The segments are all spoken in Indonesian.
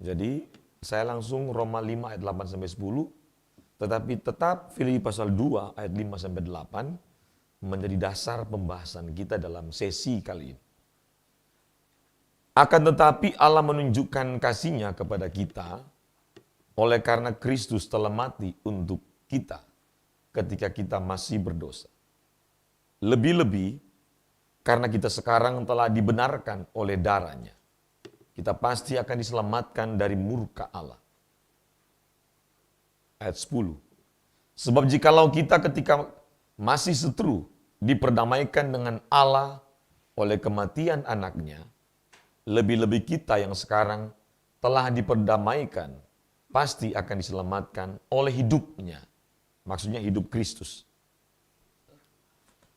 Jadi saya langsung Roma 5 ayat 8 sampai 10, tetapi tetap Filipi pasal 2 ayat 5 sampai 8 menjadi dasar pembahasan kita dalam sesi kali ini. Akan tetapi Allah menunjukkan kasih-Nya kepada kita oleh karena Kristus telah mati untuk kita ketika kita masih berdosa. Lebih-lebih karena kita sekarang telah dibenarkan oleh darah-Nya, kita pasti akan diselamatkan dari murka Allah. Ayat 10. Sebab jikalau kita ketika masih seteru diperdamaikan dengan Allah oleh kematian anaknya, lebih-lebih kita yang sekarang telah diperdamaikan pasti akan diselamatkan oleh hidupnya. Maksudnya hidup Kristus.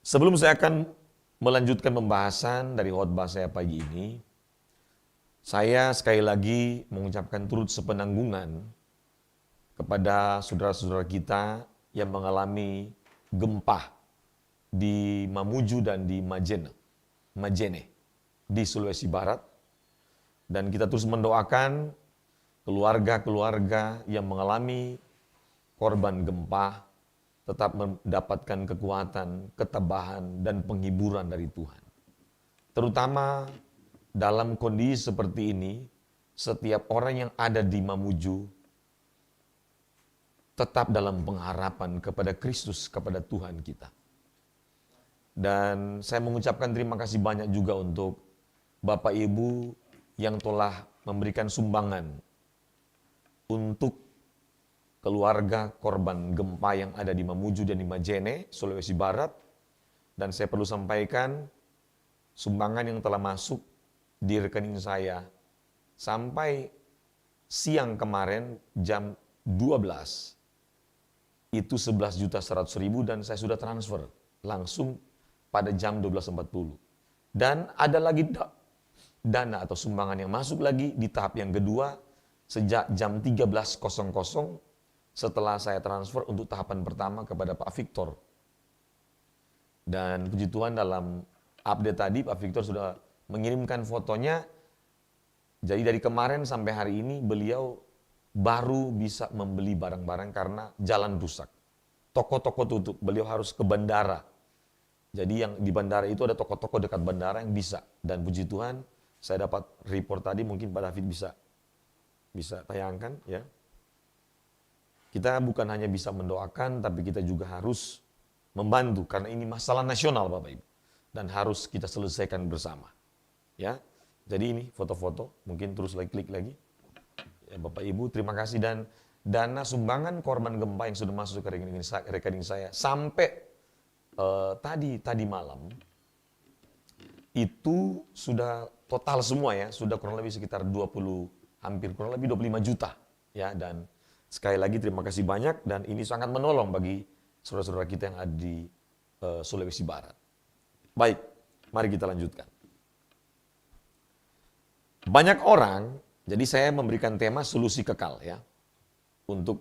Sebelum saya akan melanjutkan pembahasan dari khotbah saya pagi ini, saya sekali lagi mengucapkan turut sepenanggungan kepada saudara-saudara kita yang mengalami gempa di Mamuju dan di Majene di Sulawesi Barat. Dan kita terus mendoakan keluarga-keluarga yang mengalami korban gempa tetap mendapatkan kekuatan, ketabahan, dan penghiburan dari Tuhan. Terutama dalam kondisi seperti ini, setiap orang yang ada di Mamuju tetap dalam pengharapan kepada Kristus, kepada Tuhan kita. Dan saya mengucapkan terima kasih banyak juga untuk Bapak Ibu yang telah memberikan sumbangan untuk keluarga korban gempa yang ada di Mamuju dan di Majene, Sulawesi Barat. Dan saya perlu sampaikan sumbangan yang telah masuk di rekening saya sampai siang kemarin jam 12 itu 11.100.000 dan saya sudah transfer langsung pada jam 12.40. Dan ada lagi dana atau sumbangan yang masuk lagi di tahap yang kedua sejak jam 13.00 setelah saya transfer untuk tahapan pertama kepada Pak Victor. Dan puji Tuhan dalam update tadi Pak Victor sudah mengirimkan fotonya. Jadi dari kemarin sampai hari ini beliau baru bisa membeli barang-barang karena jalan rusak. Toko-toko tutup, beliau harus ke bandara. Jadi yang di bandara itu ada toko-toko dekat bandara yang bisa. Dan puji Tuhan, saya dapat report tadi, mungkin Pak David bisa tayangkan ya. Kita bukan hanya bisa mendoakan, tapi kita juga harus membantu karena ini masalah nasional Bapak Ibu dan harus kita selesaikan bersama. Ya. Jadi ini foto-foto, mungkin terus klik lagi. Ya, Bapak Ibu, terima kasih. Dan dana sumbangan korban gempa yang sudah masuk ke rekening saya sampai tadi malam itu sudah total semua ya, sudah kurang lebih sekitar hampir kurang lebih 25 juta ya. Dan sekali lagi terima kasih banyak dan ini sangat menolong bagi saudara-saudara kita yang ada di Sulawesi Barat. Baik, mari kita lanjutkan. Banyak orang, jadi saya memberikan tema solusi kekal ya untuk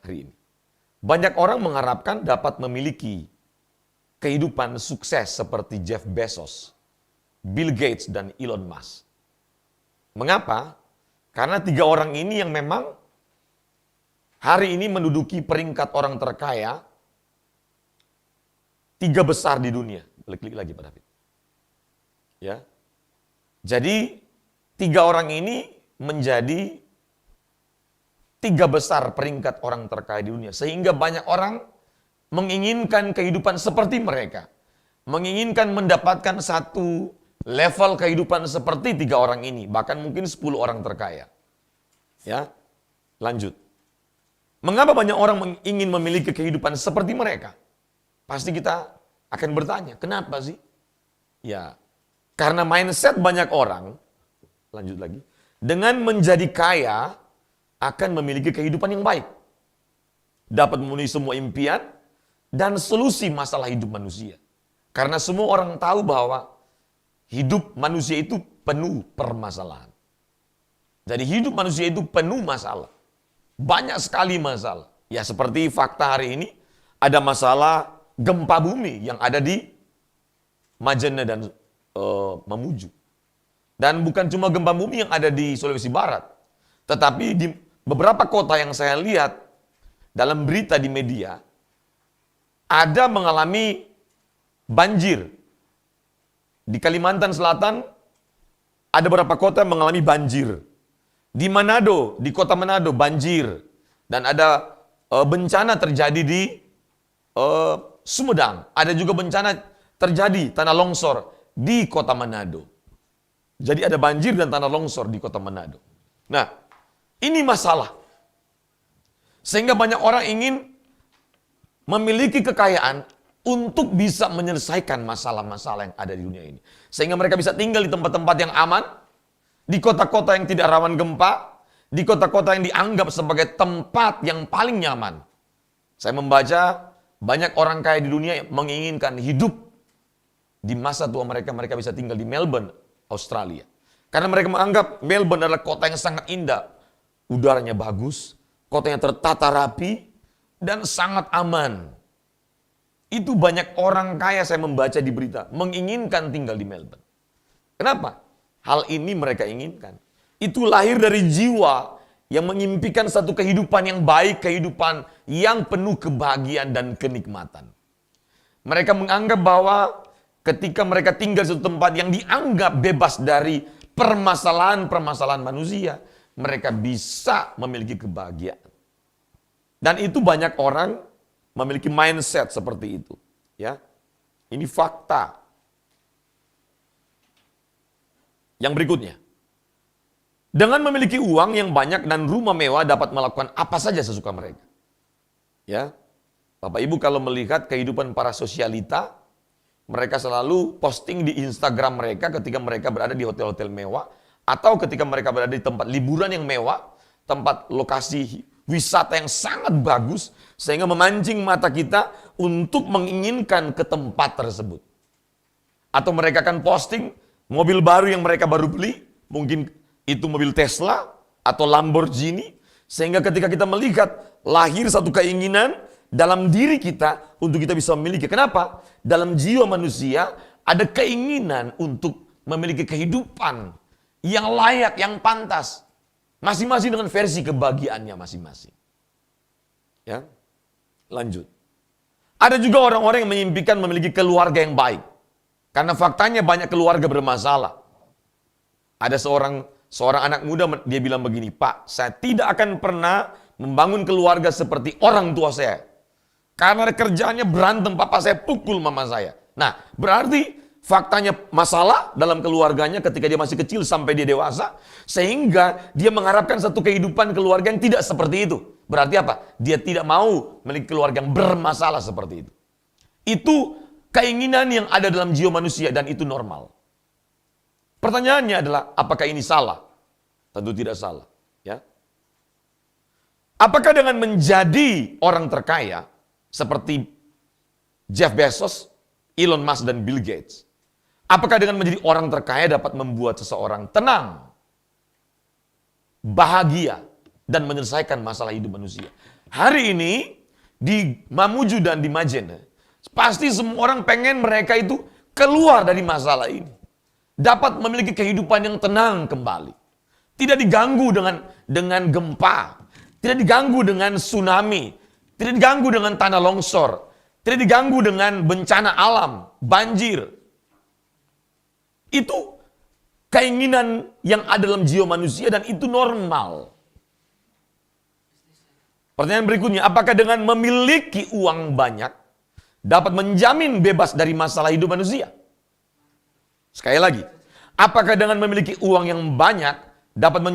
hari ini. Banyak orang mengharapkan dapat memiliki kehidupan sukses seperti Jeff Bezos, Bill Gates, dan Elon Musk. Mengapa? Karena tiga orang ini yang memang hari ini menduduki peringkat orang terkaya tiga besar di dunia. Klik lagi Pak David. Ya. Jadi tiga orang ini menjadi tiga besar peringkat orang terkaya di dunia. Sehingga banyak orang menginginkan kehidupan seperti mereka. Menginginkan mendapatkan satu level kehidupan seperti tiga orang ini. Bahkan mungkin 10 orang terkaya. Ya, lanjut. Mengapa banyak orang ingin memiliki kehidupan seperti mereka? Pasti kita akan bertanya, kenapa sih? Ya, karena mindset banyak orang, lanjut lagi, dengan menjadi kaya akan memiliki kehidupan yang baik. Dapat memenuhi semua impian dan solusi masalah hidup manusia. Karena semua orang tahu bahwa hidup manusia itu penuh permasalahan. Jadi hidup manusia itu penuh masalah. Banyak sekali masalah. Ya seperti fakta hari ini, ada masalah gempa bumi yang ada di Majene dan Mamuju. Dan bukan cuma gempa bumi yang ada di Sulawesi Barat, tetapi di beberapa kota yang saya lihat dalam berita di media, ada mengalami banjir. Di Kalimantan Selatan, ada beberapa kota yang mengalami banjir. Di Manado, di kota Manado, banjir. Dan ada bencana terjadi di Sumedang. Ada juga bencana terjadi, tanah longsor di kota Manado. Jadi ada banjir dan tanah longsor di kota Manado. Nah, ini masalah. Sehingga banyak orang ingin memiliki kekayaan untuk bisa menyelesaikan masalah-masalah yang ada di dunia ini. Sehingga mereka bisa tinggal di tempat-tempat yang aman, di kota-kota yang tidak rawan gempa, di kota-kota yang dianggap sebagai tempat yang paling nyaman. Saya membaca banyak orang kaya di dunia yang menginginkan hidup di masa tua mereka, mereka bisa tinggal di Melbourne, Australia. Karena mereka menganggap Melbourne adalah kota yang sangat indah. Udaranya bagus, kotanya tertata rapi, dan sangat aman. Itu banyak orang kaya saya membaca di berita, menginginkan tinggal di Melbourne. Kenapa? Hal ini mereka inginkan. Itu lahir dari jiwa yang mengimpikan satu kehidupan yang baik, kehidupan yang penuh kebahagiaan dan kenikmatan. Mereka menganggap bahwa ketika mereka tinggal di suatu tempat yang dianggap bebas dari permasalahan-permasalahan manusia, mereka bisa memiliki kebahagiaan. Dan itu banyak orang memiliki mindset seperti itu, ya. Ini fakta. Yang berikutnya, dengan memiliki uang yang banyak dan rumah mewah dapat melakukan apa saja sesuka mereka. Ya. Bapak Ibu kalau melihat kehidupan para sosialita, mereka selalu posting di Instagram mereka ketika mereka berada di hotel-hotel mewah, atau ketika mereka berada di tempat liburan yang mewah, tempat lokasi wisata yang sangat bagus, sehingga memancing mata kita untuk menginginkan ke tempat tersebut. Atau mereka akan posting mobil baru yang mereka baru beli, mungkin itu mobil Tesla atau Lamborghini, sehingga ketika kita melihat, lahir satu keinginan dalam diri kita untuk kita bisa memiliki. Kenapa? Dalam jiwa manusia ada keinginan untuk memiliki kehidupan yang layak, yang pantas. Masing-masing dengan versi kebahagiaannya masing-masing. Ya, lanjut. Ada juga orang-orang yang mengimpikan memiliki keluarga yang baik. Karena faktanya banyak keluarga bermasalah. Ada seorang anak muda, dia bilang begini, Pak, saya tidak akan pernah membangun keluarga seperti orang tua saya. Karena kerjaannya berantem, papa saya pukul mama saya. Nah, berarti faktanya masalah dalam keluarganya ketika dia masih kecil sampai dia dewasa, sehingga dia mengharapkan satu kehidupan keluarga yang tidak seperti itu. Berarti apa? Dia tidak mau memiliki keluarga yang bermasalah seperti itu. Itu keinginan yang ada dalam jiwa manusia dan itu normal. Pertanyaannya adalah, apakah ini salah? Tentu tidak salah. Ya. Apakah dengan menjadi orang terkaya, seperti Jeff Bezos, Elon Musk, dan Bill Gates, apakah dengan menjadi orang terkaya dapat membuat seseorang tenang, bahagia, dan menyelesaikan masalah hidup manusia? Hari ini, di Mamuju dan di Majene, pasti semua orang pengen mereka itu keluar dari masalah ini. Dapat memiliki kehidupan yang tenang kembali. Tidak diganggu dengan gempa. Tidak diganggu dengan tsunami. Tidak diganggu dengan tanah longsor. Tidak diganggu dengan bencana alam, banjir. Itu keinginan yang ada dalam jiwa manusia dan itu normal. Pertanyaan berikutnya, apakah dengan memiliki uang banyak dapat menjamin bebas dari masalah hidup manusia? Sekali lagi, apakah dengan memiliki uang yang banyak dapat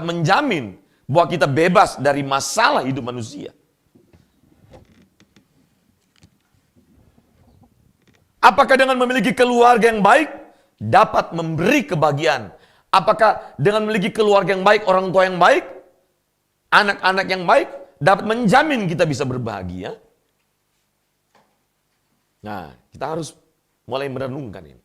menjamin bahwa kita bebas dari masalah hidup manusia? Apakah dengan memiliki keluarga yang baik dapat memberi kebahagiaan? Apakah dengan memiliki keluarga yang baik, orang tua yang baik, anak-anak yang baik dapat menjamin kita bisa berbahagia? Nah, kita harus mulai merenungkan ini.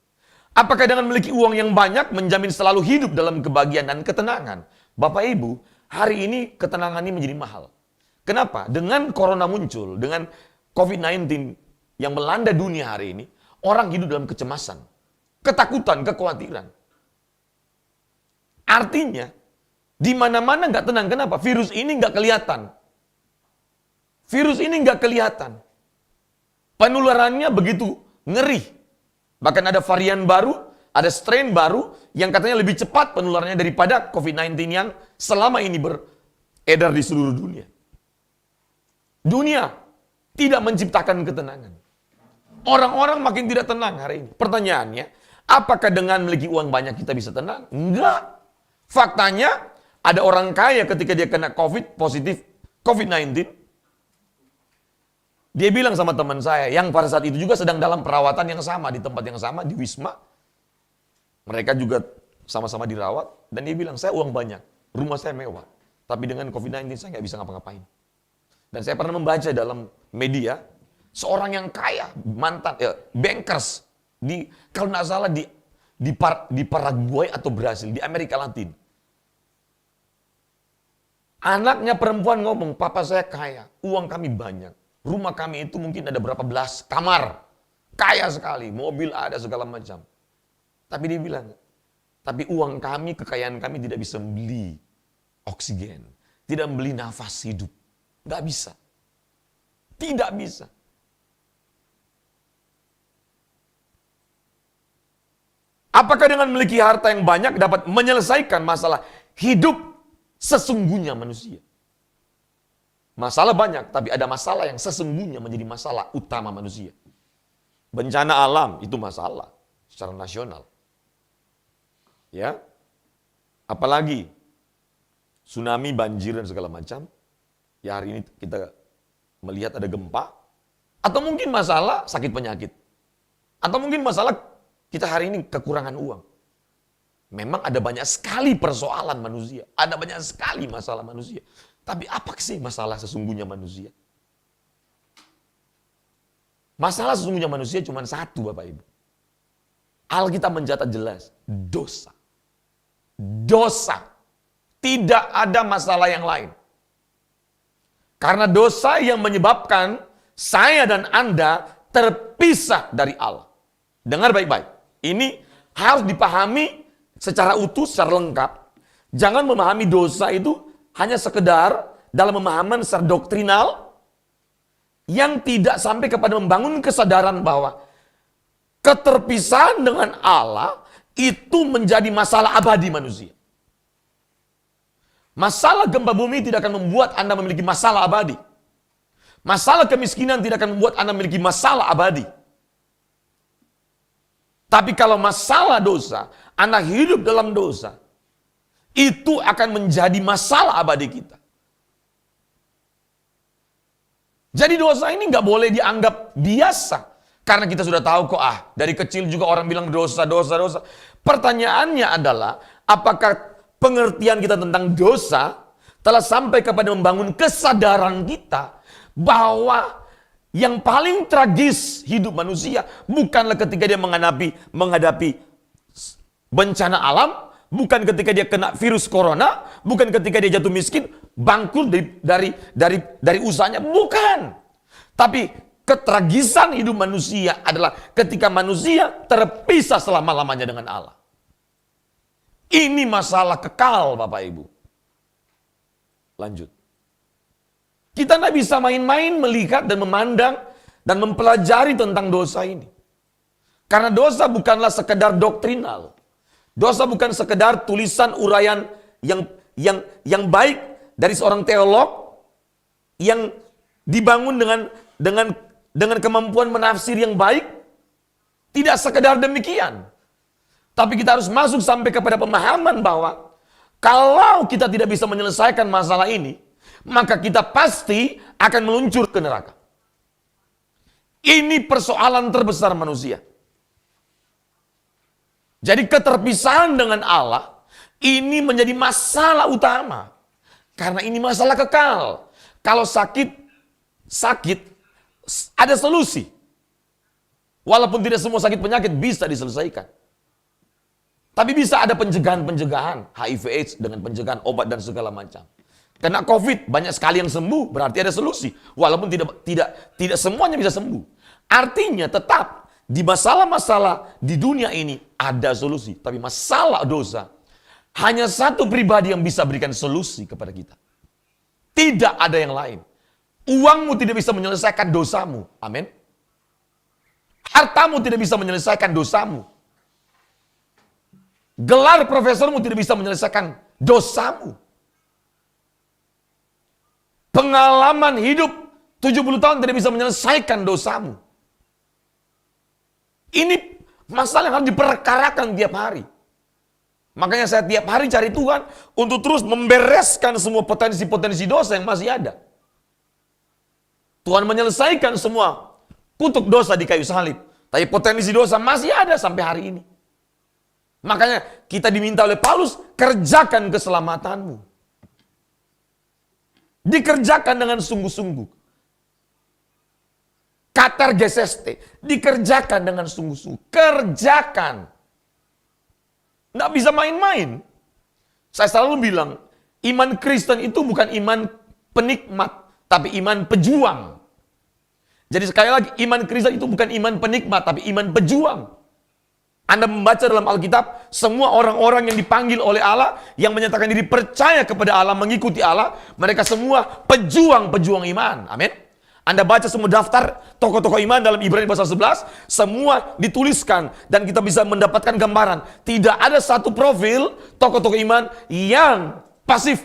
Apakah dengan memiliki uang yang banyak menjamin selalu hidup dalam kebahagiaan dan ketenangan? Bapak Ibu, hari ini ketenangan ini menjadi mahal. Kenapa? Dengan corona muncul, dengan COVID-19 yang melanda dunia hari ini, orang hidup dalam kecemasan, ketakutan, kekhawatiran. Artinya, di mana-mana nggak tenang. Kenapa? Virus ini nggak kelihatan. Virus ini nggak kelihatan. Penularannya begitu ngeri. Bahkan ada varian baru, ada strain baru yang katanya lebih cepat penularannya daripada COVID-19 yang selama ini beredar di seluruh dunia. Dunia tidak menciptakan ketenangan. Orang-orang makin tidak tenang hari ini. Pertanyaannya, apakah dengan memiliki uang banyak kita bisa tenang? Enggak. Faktanya, ada orang kaya ketika dia kena positif COVID-19, dia bilang sama teman saya, yang pada saat itu juga sedang dalam perawatan yang sama, di tempat yang sama, di Wisma. Mereka juga sama-sama dirawat, dan dia bilang, saya uang banyak, rumah saya mewah, tapi dengan COVID-19 saya nggak bisa ngapa-ngapain. Dan saya pernah membaca dalam media, seorang yang kaya, mantan, bankers, kalau nggak salah di Paraguay atau Brasil, di Amerika Latin. Anaknya perempuan ngomong, papa saya kaya, uang kami banyak. Rumah kami itu mungkin ada berapa belas kamar. Kaya sekali, mobil ada segala macam. Tapi dia bilang, tapi uang kami, kekayaan kami tidak bisa membeli oksigen. Tidak membeli nafas hidup. Nggak bisa. Tidak bisa. Apakah dengan memiliki harta yang banyak dapat menyelesaikan masalah hidup sesungguhnya manusia? Masalah banyak, tapi ada masalah yang sesungguhnya menjadi masalah utama manusia. Bencana alam itu masalah secara nasional. Ya. Apalagi tsunami, banjir dan segala macam. Ya hari ini kita melihat ada gempa atau mungkin masalah sakit penyakit. Atau mungkin masalah kita hari ini kekurangan uang. Memang ada banyak sekali persoalan manusia, ada banyak sekali masalah manusia. Tapi apa sih masalah sesungguhnya manusia? Masalah sesungguhnya manusia cuma satu, Bapak Ibu. Alkitab mencatat jelas, dosa. Dosa. Tidak ada masalah yang lain. Karena dosa yang menyebabkan saya dan Anda terpisah dari Allah. Dengar baik-baik. Ini harus dipahami secara utuh, secara lengkap. Jangan memahami dosa itu hanya sekedar dalam pemahaman secara doktrinal yang tidak sampai kepada membangun kesadaran bahwa keterpisahan dengan Allah itu menjadi masalah abadi manusia. Masalah gempa bumi tidak akan membuat Anda memiliki masalah abadi. Masalah kemiskinan tidak akan membuat Anda memiliki masalah abadi. Tapi kalau masalah dosa, Anda hidup dalam dosa, itu akan menjadi masalah abadi kita. Jadi dosa ini nggak boleh dianggap biasa. Karena kita sudah tahu kok, dari kecil juga orang bilang dosa. Pertanyaannya adalah, apakah pengertian kita tentang dosa telah sampai kepada membangun kesadaran kita bahwa yang paling tragis hidup manusia bukanlah ketika dia menghadapi bencana alam, bukan ketika dia kena virus corona, bukan ketika dia jatuh miskin, bangkrut dari usahanya, bukan. Tapi ketragisan hidup manusia adalah ketika manusia terpisah selama-lamanya dengan Allah. Ini masalah kekal, Bapak Ibu. Lanjut. Kita tidak bisa main-main melihat dan memandang dan mempelajari tentang dosa ini. Karena dosa bukanlah sekedar doktrinal. Dosa bukan sekedar tulisan uraian yang baik dari seorang teolog yang dibangun dengan kemampuan menafsir yang baik. Tidak sekedar demikian. Tapi kita harus masuk sampai kepada pemahaman bahwa kalau kita tidak bisa menyelesaikan masalah ini, maka kita pasti akan meluncur ke neraka. Ini persoalan terbesar manusia. Jadi keterpisahan dengan Allah ini menjadi masalah utama. Karena ini masalah kekal. Kalau sakit ada solusi. Walaupun tidak semua sakit penyakit bisa diselesaikan. Tapi bisa ada pencegahan-pencegahan HIV/AIDS dengan pencegahan obat dan segala macam. Kena COVID banyak sekali yang sembuh, berarti ada solusi. Walaupun tidak semuanya bisa sembuh. Artinya tetap di masalah-masalah di dunia ini ada solusi. Tapi masalah dosa Hanya satu pribadi yang bisa berikan solusi kepada kita. Tidak ada yang lain. Uangmu tidak bisa menyelesaikan dosamu. Amin. Hartamu tidak bisa menyelesaikan dosamu. Gelar profesormu tidak bisa menyelesaikan dosamu. Pengalaman hidup 70 tahun tidak bisa menyelesaikan dosamu. Ini masalah yang harus diperkarakan tiap hari. Makanya saya tiap hari cari Tuhan untuk terus membereskan semua potensi-potensi dosa yang masih ada. Tuhan menyelesaikan semua kutuk dosa di kayu salib. Tapi potensi dosa masih ada sampai hari ini. Makanya kita diminta oleh Paulus, kerjakan keselamatanmu. Dikerjakan dengan sungguh-sungguh. Katar geseste, dikerjakan dengan sungguh-sungguh. Kerjakan. Nggak bisa main-main. Saya selalu bilang, iman Kristen itu bukan iman penikmat, tapi iman pejuang. Jadi sekali lagi, iman Kristen itu bukan iman penikmat, tapi iman pejuang. Anda membaca dalam Alkitab, semua orang-orang yang dipanggil oleh Allah, yang menyatakan diri percaya kepada Allah, mengikuti Allah, mereka semua pejuang-pejuang iman. Amin. Anda baca semua daftar tokoh-tokoh iman dalam Ibrani pasal 11, semua dituliskan dan kita bisa mendapatkan gambaran. Tidak ada satu profil tokoh-tokoh iman yang pasif,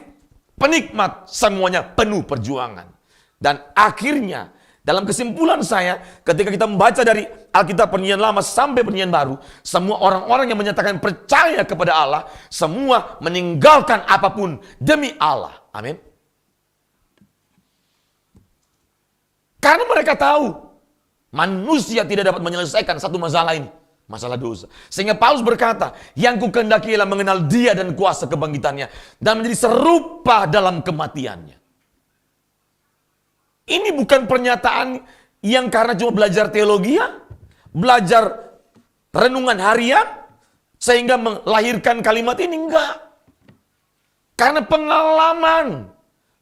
penikmat, semuanya penuh perjuangan. Dan akhirnya, dalam kesimpulan saya, ketika kita membaca dari Alkitab Perjanjian Lama sampai Perjanjian Baru, semua orang-orang yang menyatakan percaya kepada Allah, semua meninggalkan apapun demi Allah. Amin. Karena mereka tahu, manusia tidak dapat menyelesaikan satu masalah ini. Masalah dosa. Sehingga Paulus berkata, yang kukehendaki ialah mengenal Dia dan kuasa kebangkitannya, dan menjadi serupa dalam kematiannya. Ini bukan pernyataan yang karena cuma belajar teologi, belajar renungan harian, sehingga melahirkan kalimat ini. Enggak. Karena pengalaman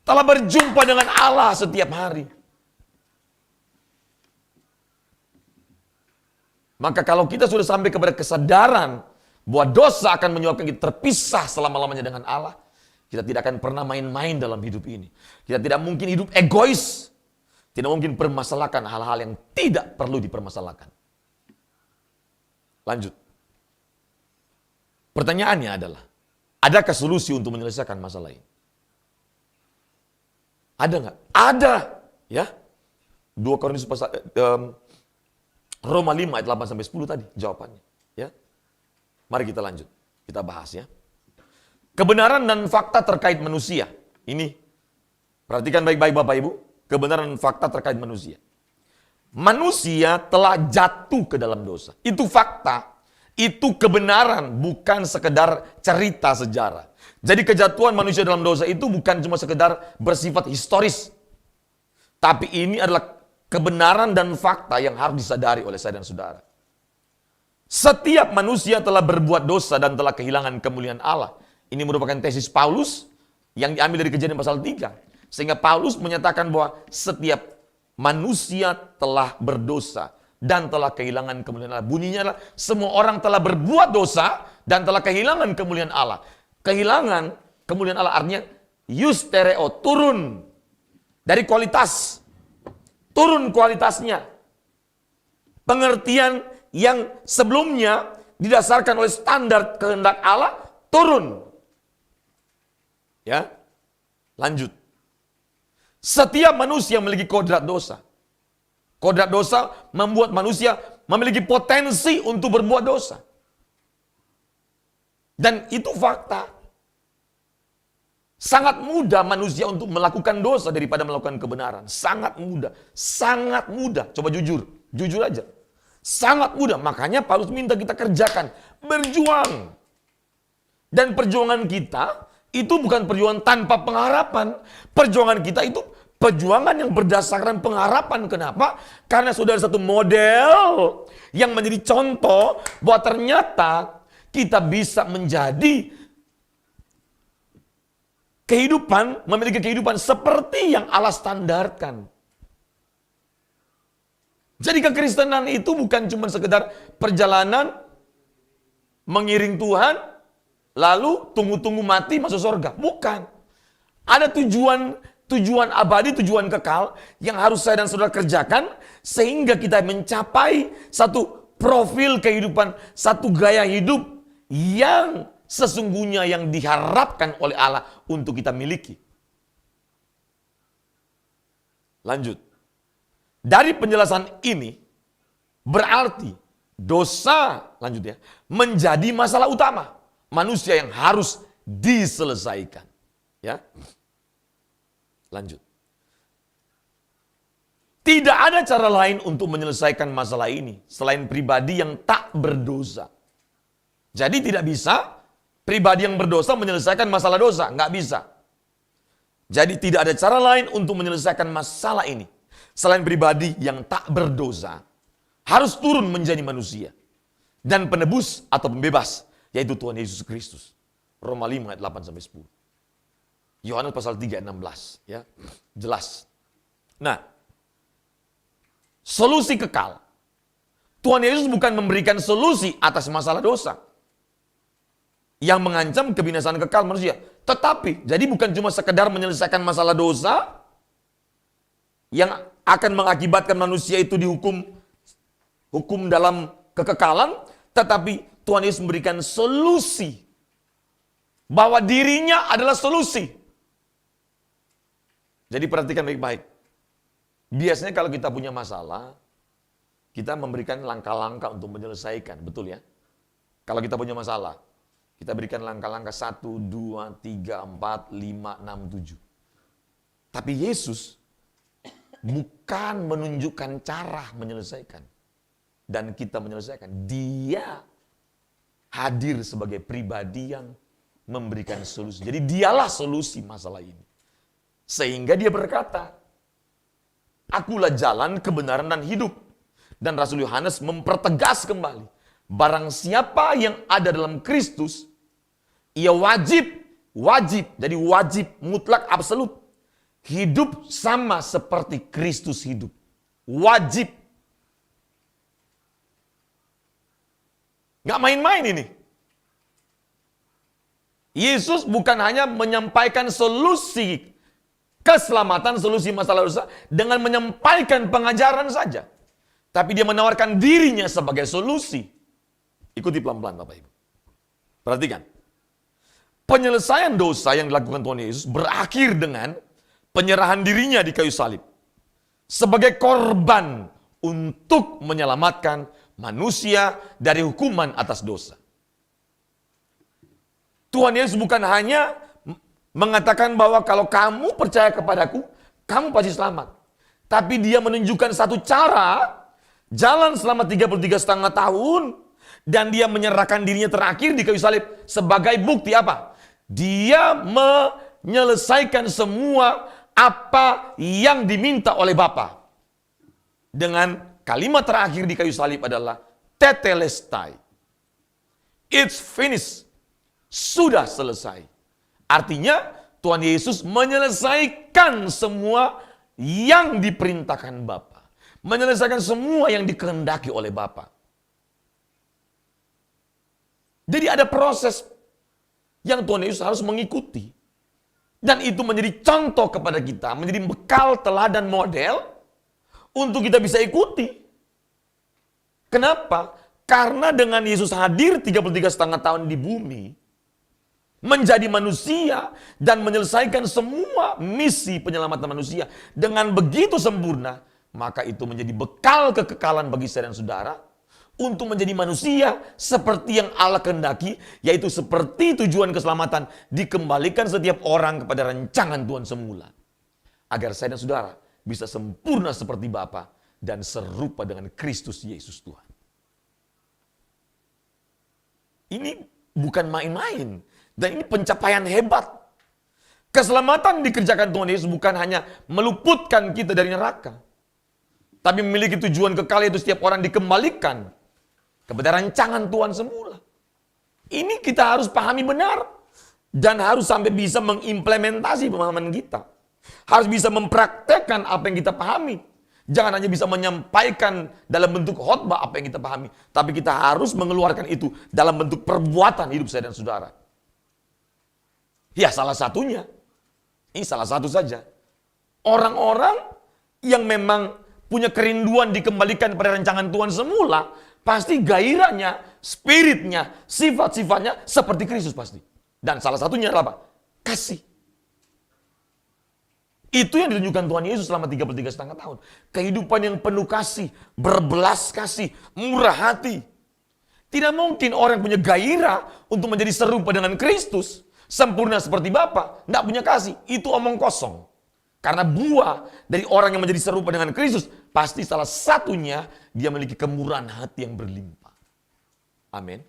telah berjumpa dengan Allah setiap hari. Maka kalau kita sudah sampai kepada kesadaran bahwa dosa akan menyebabkan kita terpisah selama-lamanya dengan Allah, kita tidak akan pernah main-main dalam hidup ini. Kita tidak mungkin hidup egois. Tidak mungkin permasalahkan hal-hal yang tidak perlu dipermasalahkan. Lanjut. Pertanyaannya adalah, adakah solusi untuk menyelesaikan masalah ini? Ada nggak? Ada. Ya. 2 Korintus pasal Roma 5 ayat 8-10 tadi jawabannya. Ya. Mari kita lanjut. Kita bahas ya. Kebenaran dan fakta terkait manusia. Ini, perhatikan baik-baik Bapak Ibu. Kebenaran dan fakta terkait manusia. Manusia telah jatuh ke dalam dosa. Itu fakta. Itu kebenaran, bukan sekedar cerita sejarah. Jadi kejatuhan manusia dalam dosa itu bukan cuma sekedar bersifat historis. Tapi ini adalah kebenaran dan fakta yang harus disadari oleh saya dan saudara. Setiap manusia telah berbuat dosa dan telah kehilangan kemuliaan Allah. Ini merupakan tesis Paulus yang diambil dari Kejadian pasal 3. Sehingga Paulus menyatakan bahwa setiap manusia telah berdosa dan telah kehilangan kemuliaan Allah. Bunyinya adalah semua orang telah berbuat dosa dan telah kehilangan kemuliaan Allah. Kehilangan kemuliaan Allah artinya eustereo, turun dari kualitas. Turun kualitasnya. Pengertian yang sebelumnya didasarkan oleh standar kehendak Allah, turun. Ya. Lanjut. Setiap manusia memiliki kodrat dosa. Kodrat dosa membuat manusia memiliki potensi untuk berbuat dosa. Dan itu fakta. Sangat mudah manusia untuk melakukan dosa daripada melakukan kebenaran. Sangat mudah. Sangat mudah. Coba jujur. Jujur aja. Sangat mudah. Makanya Paulus minta kita kerjakan. Berjuang. Dan perjuangan kita itu bukan perjuangan tanpa pengharapan. Perjuangan kita itu perjuangan yang berdasarkan pengharapan. Kenapa? Karena sudah ada satu model yang menjadi contoh bahwa ternyata kita bisa menjadi kehidupan, memiliki kehidupan seperti yang Allah standarkan. Jadi kekristenan itu bukan cuma sekedar perjalanan mengiring Tuhan, lalu tunggu-tunggu mati masuk surga. Bukan. Ada tujuan abadi, tujuan kekal yang harus saya dan saudara kerjakan sehingga kita mencapai satu profil kehidupan, satu gaya hidup yang sesungguhnya yang diharapkan oleh Allah untuk kita miliki. Lanjut. Dari penjelasan ini berarti dosa, lanjut ya, menjadi masalah utama manusia yang harus diselesaikan. Ya. Lanjut. Tidak ada cara lain untuk menyelesaikan masalah ini selain pribadi yang tak berdosa. Jadi tidak bisa pribadi yang berdosa menyelesaikan masalah dosa, nggak bisa. Jadi tidak ada cara lain untuk menyelesaikan masalah ini selain pribadi yang tak berdosa harus turun menjadi manusia dan penebus atau pembebas, yaitu Tuhan Yesus Kristus. Roma 5 ayat 8 sampai 10. Yohanes pasal 3 ayat 16, ya. Jelas. Nah, solusi kekal. Tuhan Yesus bukan memberikan solusi atas masalah dosa yang mengancam kebinasaan kekal manusia. Tetapi, jadi bukan cuma sekedar menyelesaikan masalah dosa yang akan mengakibatkan manusia itu dihukum dalam kekekalan, tetapi Tuhan Yesus memberikan solusi bahwa dirinya adalah solusi. Jadi perhatikan baik-baik. Biasanya kalau kita punya masalah, kita memberikan langkah-langkah untuk menyelesaikan, betul ya? Kalau kita punya masalah, kita berikan langkah-langkah 1, 2, 3, 4, 5, 6, 7. Tapi Yesus bukan menunjukkan cara menyelesaikan. Dan kita menyelesaikan. Dia hadir sebagai pribadi yang memberikan solusi. Jadi dialah solusi masalah ini. Sehingga dia berkata, akulah jalan, kebenaran, dan hidup. Dan Rasul Yohanes mempertegas kembali. Barang siapa yang ada dalam Kristus, ia wajib, jadi wajib mutlak absolut. Hidup sama seperti Kristus hidup. Wajib. Nggak main-main ini. Yesus bukan hanya menyampaikan solusi keselamatan, solusi masalah dosa dengan menyampaikan pengajaran saja. Tapi dia menawarkan dirinya sebagai solusi. Ikuti pelan-pelan Bapak Ibu. Perhatikan. Penyelesaian dosa yang dilakukan Tuhan Yesus berakhir dengan penyerahan dirinya di kayu salib. Sebagai korban untuk menyelamatkan manusia dari hukuman atas dosa. Tuhan Yesus bukan hanya mengatakan bahwa kalau kamu percaya kepadaku, kamu pasti selamat. Tapi dia menunjukkan satu cara, jalan selama 33,5 tahun, dan dia menyerahkan dirinya terakhir di kayu salib sebagai bukti apa? Dia menyelesaikan semua apa yang diminta oleh Bapa. Dengan kalimat terakhir di kayu salib adalah tetelestai. It's finished. Sudah selesai. Artinya Tuhan Yesus menyelesaikan semua yang diperintahkan Bapa. Menyelesaikan semua yang dikehendaki oleh Bapa. Jadi ada proses yang Tuhan Yesus harus mengikuti. Dan itu menjadi contoh kepada kita, menjadi bekal, teladan, model untuk kita bisa ikuti. Kenapa? Karena dengan Yesus hadir 33,5 tahun di bumi, menjadi manusia dan menyelesaikan semua misi penyelamatan manusia dengan begitu sempurna, maka itu menjadi bekal kekekalan bagi saya dan saudara untuk menjadi manusia seperti yang Allah kehendaki, yaitu seperti tujuan keselamatan dikembalikan setiap orang kepada rancangan Tuhan semula, agar saya dan saudara bisa sempurna seperti Bapa dan serupa dengan Kristus Yesus Tuhan. Ini bukan main-main. Dan ini pencapaian hebat. Keselamatan dikerjakan Tuhan Yesus bukan hanya meluputkan kita dari neraka, tapi memiliki tujuan kekal, yaitu setiap orang dikembalikan kepada rancangan Tuhan semula. Ini kita harus pahami benar. Dan harus sampai bisa mengimplementasi pemahaman kita. Harus bisa mempraktekkan apa yang kita pahami. Jangan hanya bisa menyampaikan dalam bentuk khotbah apa yang kita pahami. Tapi kita harus mengeluarkan itu dalam bentuk perbuatan hidup saya dan saudara. Ya salah satunya, ini salah satu saja. Orang-orang yang memang punya kerinduan dikembalikan pada rancangan Tuhan semula, pasti gairahnya, spiritnya, sifat-sifatnya seperti Kristus pasti. Dan salah satunya adalah apa? Kasih. Itu yang ditunjukkan Tuhan Yesus selama 33,5 tahun. Kehidupan yang penuh kasih, berbelas kasih, murah hati. Tidak mungkin orang punya gairah untuk menjadi serupa dengan Kristus, sempurna seperti Bapa, tidak punya kasih. Itu omong kosong. Karena buah dari orang yang menjadi serupa dengan Kristus, pasti salah satunya dia memiliki kemurahan hati yang berlimpah. Amin.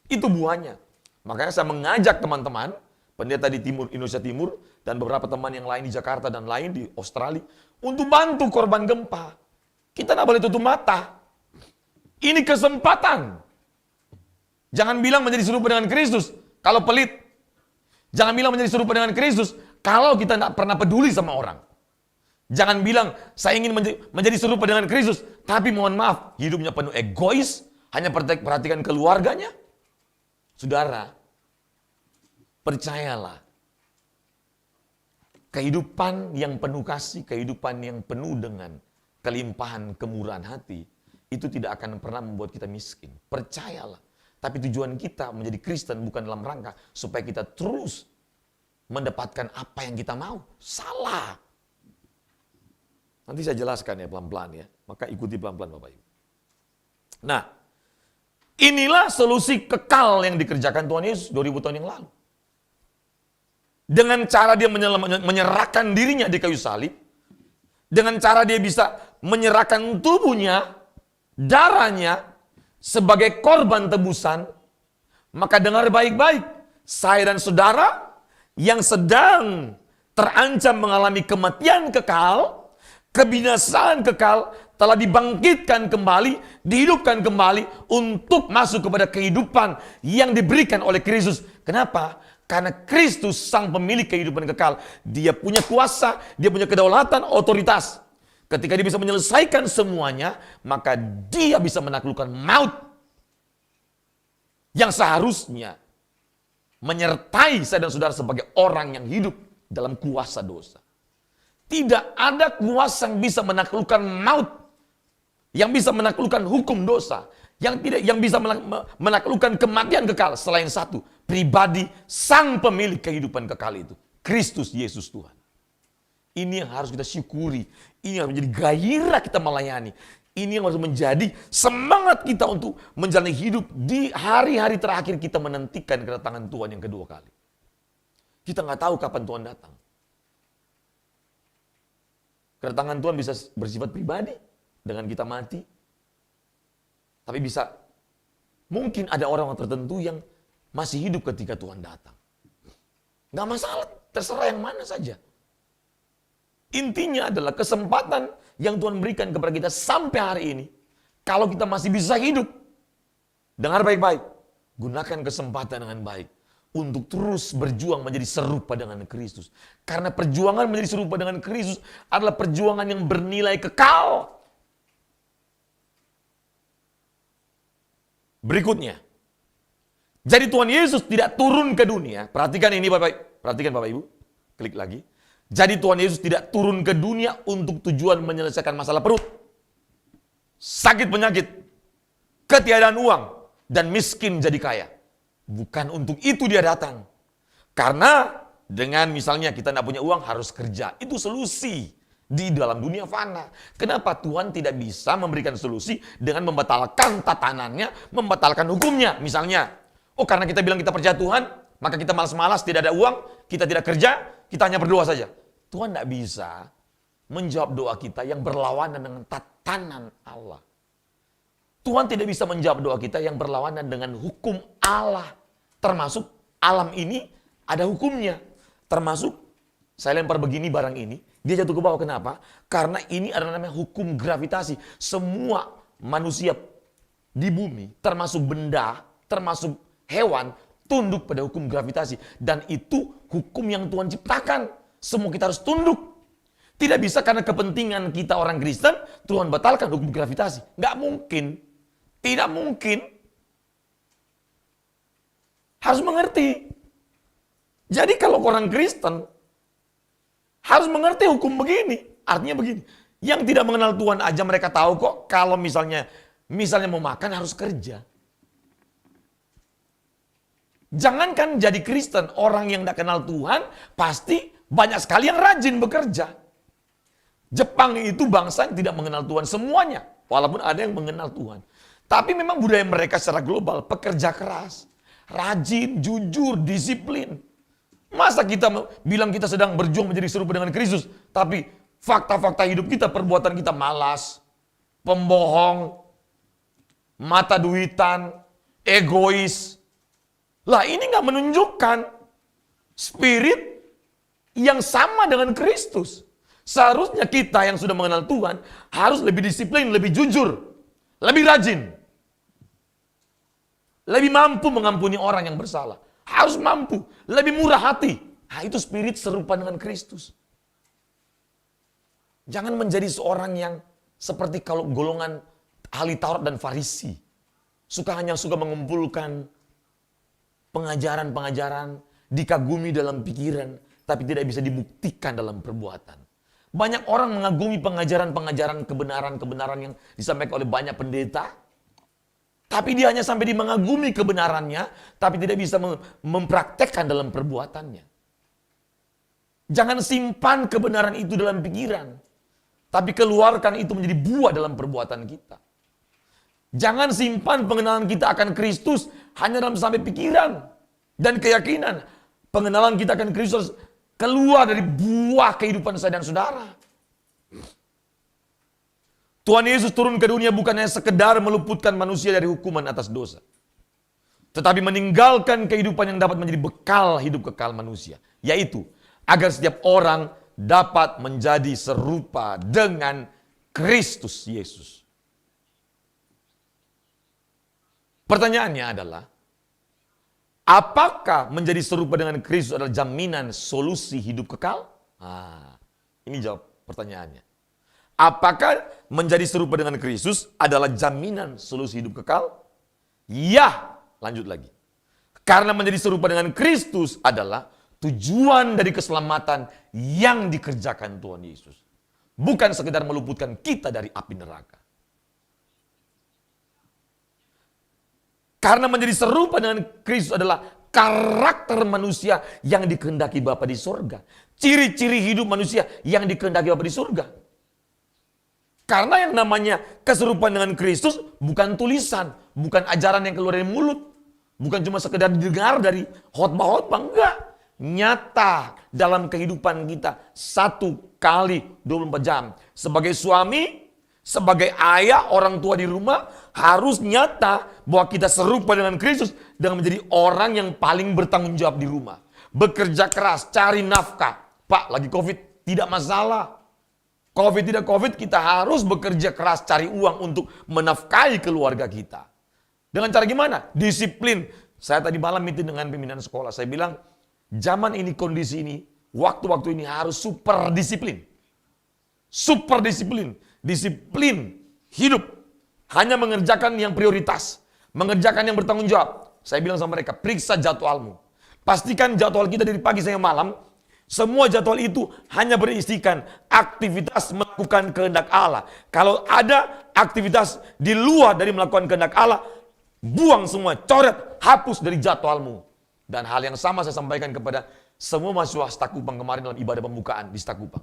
Itu buahnya. Makanya saya mengajak teman-teman, pendeta di Timur, Indonesia Timur, dan beberapa teman yang lain di Jakarta dan lain di Australia, untuk bantu korban gempa. Kita tidak boleh tutup mata. Ini kesempatan. Jangan bilang menjadi serupa dengan Kristus kalau pelit. Jangan bilang menjadi serupa dengan Kristus kalau kita tidak pernah peduli sama orang. Jangan bilang saya ingin menjadi serupa dengan Kristus, tapi mohon maaf, hidupnya penuh egois, hanya perhatikan keluarganya. Saudara, percayalah, kehidupan yang penuh kasih, kehidupan yang penuh dengan kelimpahan kemurahan hati, itu tidak akan pernah membuat kita miskin. Percayalah. Tapi tujuan kita menjadi Kristen bukan dalam rangka supaya kita terus mendapatkan apa yang kita mau. Salah. Nanti saya jelaskan ya pelan-pelan ya. Maka ikuti pelan-pelan Bapak Ibu. Nah, inilah solusi kekal yang dikerjakan Tuhan Yesus 2000 tahun yang lalu. Dengan cara dia menyerahkan dirinya di kayu salib, dengan cara dia bisa menyerahkan tubuhnya, darahnya, sebagai korban tebusan, maka dengar baik-baik, saya dan saudara yang sedang terancam mengalami kematian kekal, kebinasaan kekal, telah dibangkitkan kembali, dihidupkan kembali untuk masuk kepada kehidupan yang diberikan oleh Kristus. Kenapa? Karena Kristus sang pemilik kehidupan kekal. Dia punya kuasa, dia punya kedaulatan, otoritas. Ketika dia bisa menyelesaikan semuanya, maka dia bisa menaklukkan maut yang seharusnya menyertai saya dan saudara sebagai orang yang hidup dalam kuasa dosa. Tidak ada kuasa yang bisa menaklukkan maut, yang bisa menaklukkan hukum dosa, yang bisa menaklukkan kematian kekal selain satu, pribadi sang pemilik kehidupan kekal itu, Kristus Yesus Tuhan. Ini yang harus kita syukuri. Ini yang menjadi gairah kita melayani. Ini yang harus menjadi semangat kita untuk menjalani hidup di hari-hari terakhir kita menantikan kedatangan Tuhan yang kedua kali. Kita nggak tahu kapan Tuhan datang. Kedatangan Tuhan bisa bersifat pribadi dengan kita mati. Tapi bisa mungkin ada orang tertentu yang masih hidup ketika Tuhan datang. Nggak masalah, terserah yang mana saja. Intinya adalah kesempatan yang Tuhan berikan kepada kita sampai hari ini. Kalau kita masih bisa hidup, dengar baik-baik, gunakan kesempatan dengan baik untuk terus berjuang menjadi serupa dengan Kristus. Karena perjuangan menjadi serupa dengan Kristus adalah perjuangan yang bernilai kekal. Berikutnya, jadi Tuhan Yesus tidak turun ke dunia. Perhatikan ini Bapak, perhatikan Bapak Ibu, klik lagi. Jadi Tuhan Yesus tidak turun ke dunia untuk tujuan menyelesaikan masalah perut, sakit penyakit, ketiadaan uang, dan miskin jadi kaya. Bukan untuk itu dia datang. Karena dengan misalnya kita tidak punya uang harus kerja. Itu solusi di dalam dunia fana. Kenapa Tuhan tidak bisa memberikan solusi dengan membatalkan tatanannya, membatalkan hukumnya. Misalnya, karena kita bilang kita percaya Tuhan, maka kita malas-malas, tidak ada uang, kita tidak kerja, kita hanya berdoa saja. Tuhan tidak bisa menjawab doa kita yang berlawanan dengan tatanan Allah. Tuhan tidak bisa menjawab doa kita yang berlawanan dengan hukum Allah. Termasuk alam ini ada hukumnya. Termasuk saya lempar begini barang ini, dia jatuh ke bawah. Kenapa? Karena ini adalah namanya hukum gravitasi. Semua manusia di bumi, termasuk benda, termasuk hewan, tunduk pada hukum gravitasi. Dan itu hukum yang Tuhan ciptakan. Semua kita harus tunduk. Tidak bisa karena kepentingan kita orang Kristen, Tuhan batalkan hukum gravitasi. Nggak mungkin. Tidak mungkin. Harus mengerti. Jadi kalau orang Kristen harus mengerti hukum begini. Artinya begini, yang tidak mengenal Tuhan aja mereka tahu kok kalau misalnya mau makan harus kerja. Jangankan jadi Kristen, orang yang tidak kenal Tuhan pasti banyak sekali yang rajin bekerja. Jepang itu bangsa yang tidak mengenal Tuhan semuanya, walaupun ada yang mengenal Tuhan. Tapi memang budaya mereka secara global pekerja keras, rajin, jujur, disiplin. Masa kita bilang kita sedang berjuang menjadi serupa dengan Kristus, tapi fakta-fakta hidup kita, perbuatan kita malas, pembohong, mata duitan, egois. Lah ini nggak menunjukkan spirit yang sama dengan Kristus. Seharusnya kita yang sudah mengenal Tuhan harus lebih disiplin, lebih jujur, lebih rajin. Lebih mampu mengampuni orang yang bersalah. Harus mampu, lebih murah hati. Nah, itu spirit serupa dengan Kristus. Jangan menjadi seorang yang seperti kalau golongan ahli Taurat dan Farisi. Hanya suka mengumpulkan pengajaran-pengajaran, dikagumi dalam pikiran, tapi tidak bisa dibuktikan dalam perbuatan. Banyak orang mengagumi pengajaran-pengajaran kebenaran-kebenaran yang disampaikan oleh banyak pendeta, tapi dia hanya sampai di mengagumi kebenarannya, tapi tidak bisa mempraktekkan dalam perbuatannya. Jangan simpan kebenaran itu dalam pikiran, tapi keluarkan itu menjadi buah dalam perbuatan kita. Jangan simpan pengenalan kita akan Kristus hanya dalam sampai pikiran dan keyakinan. Pengenalan kita akan Kristus keluar dari buah kehidupan saya dan saudara. Tuhan Yesus turun ke dunia bukan hanya sekedar meluputkan manusia dari hukuman atas dosa, tetapi meninggalkan kehidupan yang dapat menjadi bekal hidup kekal manusia, yaitu agar setiap orang dapat menjadi serupa dengan Kristus Yesus. Pertanyaannya adalah, apakah menjadi serupa dengan Kristus adalah jaminan solusi hidup kekal? Ini jawab pertanyaannya. Apakah menjadi serupa dengan Kristus adalah jaminan solusi hidup kekal? Ya, lanjut lagi. Karena menjadi serupa dengan Kristus adalah tujuan dari keselamatan yang dikerjakan Tuhan Yesus. Bukan sekedar meluputkan kita dari api neraka. Karena menjadi serupa dengan Kristus adalah karakter manusia yang dikehendaki Bapa di surga. Ciri-ciri hidup manusia yang dikehendaki Bapa di surga. Karena yang namanya keserupaan dengan Kristus bukan tulisan, bukan ajaran yang keluar dari mulut, bukan cuma sekedar didengar dari khotbah-khotbah, enggak. Nyata dalam kehidupan kita 1 kali 24 jam. Sebagai suami, sebagai ayah, orang tua di rumah, harus nyata bahwa kita serupa dengan Kristus dengan menjadi orang yang paling bertanggung jawab di rumah. Bekerja keras, cari nafkah. Pak, lagi COVID, tidak masalah. COVID tidak COVID, kita harus bekerja keras cari uang untuk menafkahi keluarga kita. Dengan cara gimana? Disiplin. Saya tadi malam meeting dengan pimpinan sekolah. Saya bilang, zaman ini, kondisi ini, waktu-waktu ini harus super disiplin. Super disiplin. Disiplin hidup. Hanya mengerjakan yang prioritas. Mengerjakan yang bertanggung jawab. Saya bilang sama mereka, periksa jadwalmu. Pastikan jadwal kita dari pagi sampai malam, semua jadwal itu hanya berisikan aktivitas melakukan kehendak Allah. Kalau ada aktivitas di luar dari melakukan kehendak Allah, buang semua, coret, hapus dari jadwalmu. Dan hal yang sama saya sampaikan kepada semua mahasiswa Stakupang kemarin dalam ibadah pembukaan di Stakupang.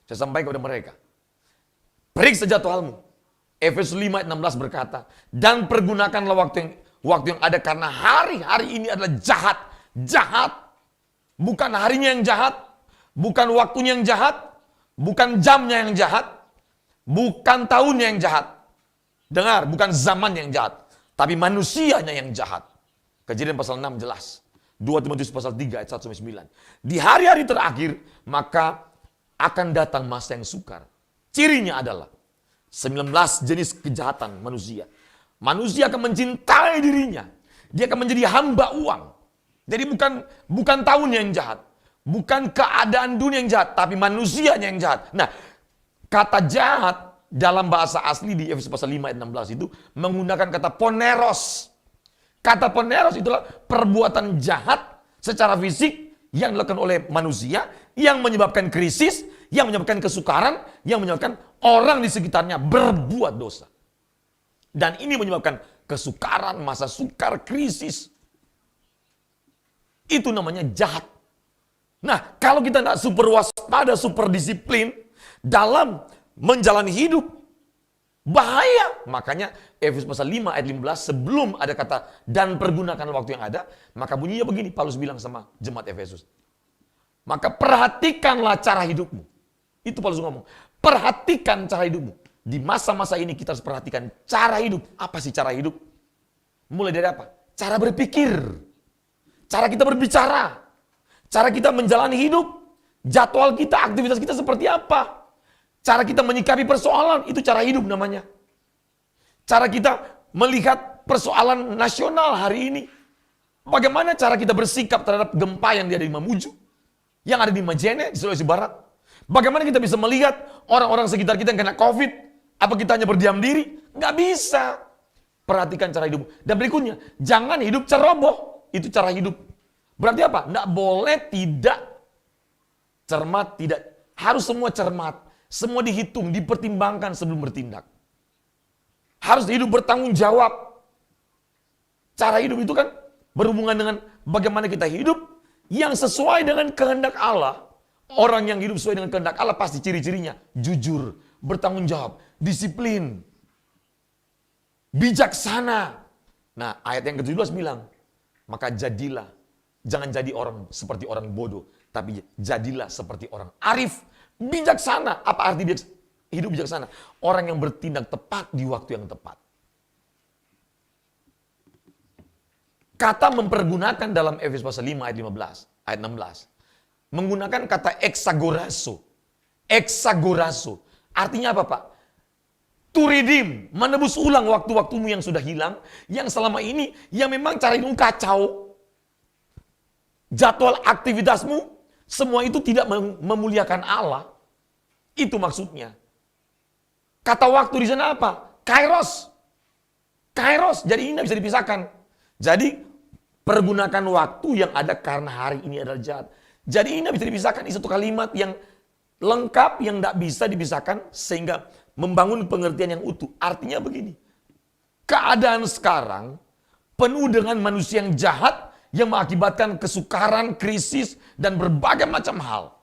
Saya sampaikan kepada mereka, periksa jadwalmu. Efesus 5 ayat 16 berkata, dan pergunakanlah waktu yang ada karena hari-hari ini adalah jahat. Bukan harinya yang jahat, bukan waktunya yang jahat, bukan jamnya yang jahat, bukan tahunnya yang jahat. Dengar, bukan zaman yang jahat, tapi manusianya yang jahat. Kejadian pasal 6 jelas. 2 Timotius pasal 3 ayat 1-9. Di hari-hari terakhir, maka akan datang masa yang sukar. Cirinya adalah 19 jenis kejahatan manusia. Manusia akan mencintai dirinya. Dia akan menjadi hamba uang. Jadi bukan tahunnya yang jahat. Bukan keadaan dunia yang jahat. Tapi manusianya yang jahat. Nah, kata jahat dalam bahasa asli di Efesus pasal 5 ayat 16 itu menggunakan kata poneros. Kata poneros itulah perbuatan jahat secara fisik yang dilakukan oleh manusia, yang menyebabkan krisis, yang menyebabkan kesukaran, yang menyebabkan orang di sekitarnya berbuat dosa. Dan ini menyebabkan kesukaran, masa sukar, krisis. Itu namanya jahat. Nah, kalau kita tidak super waspada, super disiplin dalam menjalani hidup, bahaya. Makanya Efesus pasal 5 ayat 15, sebelum ada kata dan pergunakan waktu yang ada, maka bunyinya begini, Paulus bilang sama jemaat Efesus. Maka perhatikanlah cara hidupmu. Itu Paulus ngomong. Perhatikan cara hidupmu. Di masa-masa ini kita harus perhatikan cara hidup. Apa sih cara hidup? Mulai dari apa? Cara berpikir. Cara kita berbicara. Cara kita menjalani hidup. Jadwal kita, aktivitas kita seperti apa. Cara kita menyikapi persoalan, itu cara hidup namanya. Cara kita melihat persoalan nasional hari ini. Bagaimana cara kita bersikap terhadap gempa yang ada di Mamuju. Yang ada di Majene, di Sulawesi Barat. Bagaimana kita bisa melihat orang-orang sekitar kita yang kena COVID. Apa kita hanya berdiam diri? Nggak bisa. Perhatikan cara hidup. Dan berikutnya, jangan hidup ceroboh. Itu cara hidup. Berarti apa? Nggak boleh tidak cermat, tidak. Harus semua cermat. Semua dihitung, dipertimbangkan sebelum bertindak. Harus hidup bertanggung jawab. Cara hidup itu kan berhubungan dengan bagaimana kita hidup yang sesuai dengan kehendak Allah. Orang yang hidup sesuai dengan kehendak Allah pasti ciri-cirinya jujur, bertanggung jawab, disiplin, bijaksana. Nah, ayat yang ke-17 bilang, maka jadilah, jangan jadi orang seperti orang bodoh, tapi jadilah seperti orang arif, bijaksana. Apa arti hidup bijaksana? Orang yang bertindak tepat di waktu yang tepat. Kata mempergunakan dalam Efesus pasal 5 ayat 15, ayat 16. Menggunakan kata exagorazo. Exagorazo. Artinya apa, Pak? To redeem, menebus ulang waktu-waktumu yang sudah hilang, yang selama ini, yang memang cara hidupmu kacau. Jadwal aktivitasmu, semua itu tidak memuliakan Allah. Itu maksudnya. Kata waktu di sana apa? Kairos. Kairos, jadi ini tidak bisa dipisahkan. Jadi, pergunakan waktu yang ada karena hari ini adalah jahat. Jadi ini bisa dipisahkan, ini satu kalimat yang lengkap, yang tidak bisa dipisahkan, sehingga membangun pengertian yang utuh. Artinya begini, keadaan sekarang penuh dengan manusia yang jahat, yang mengakibatkan kesukaran, krisis, dan berbagai macam hal.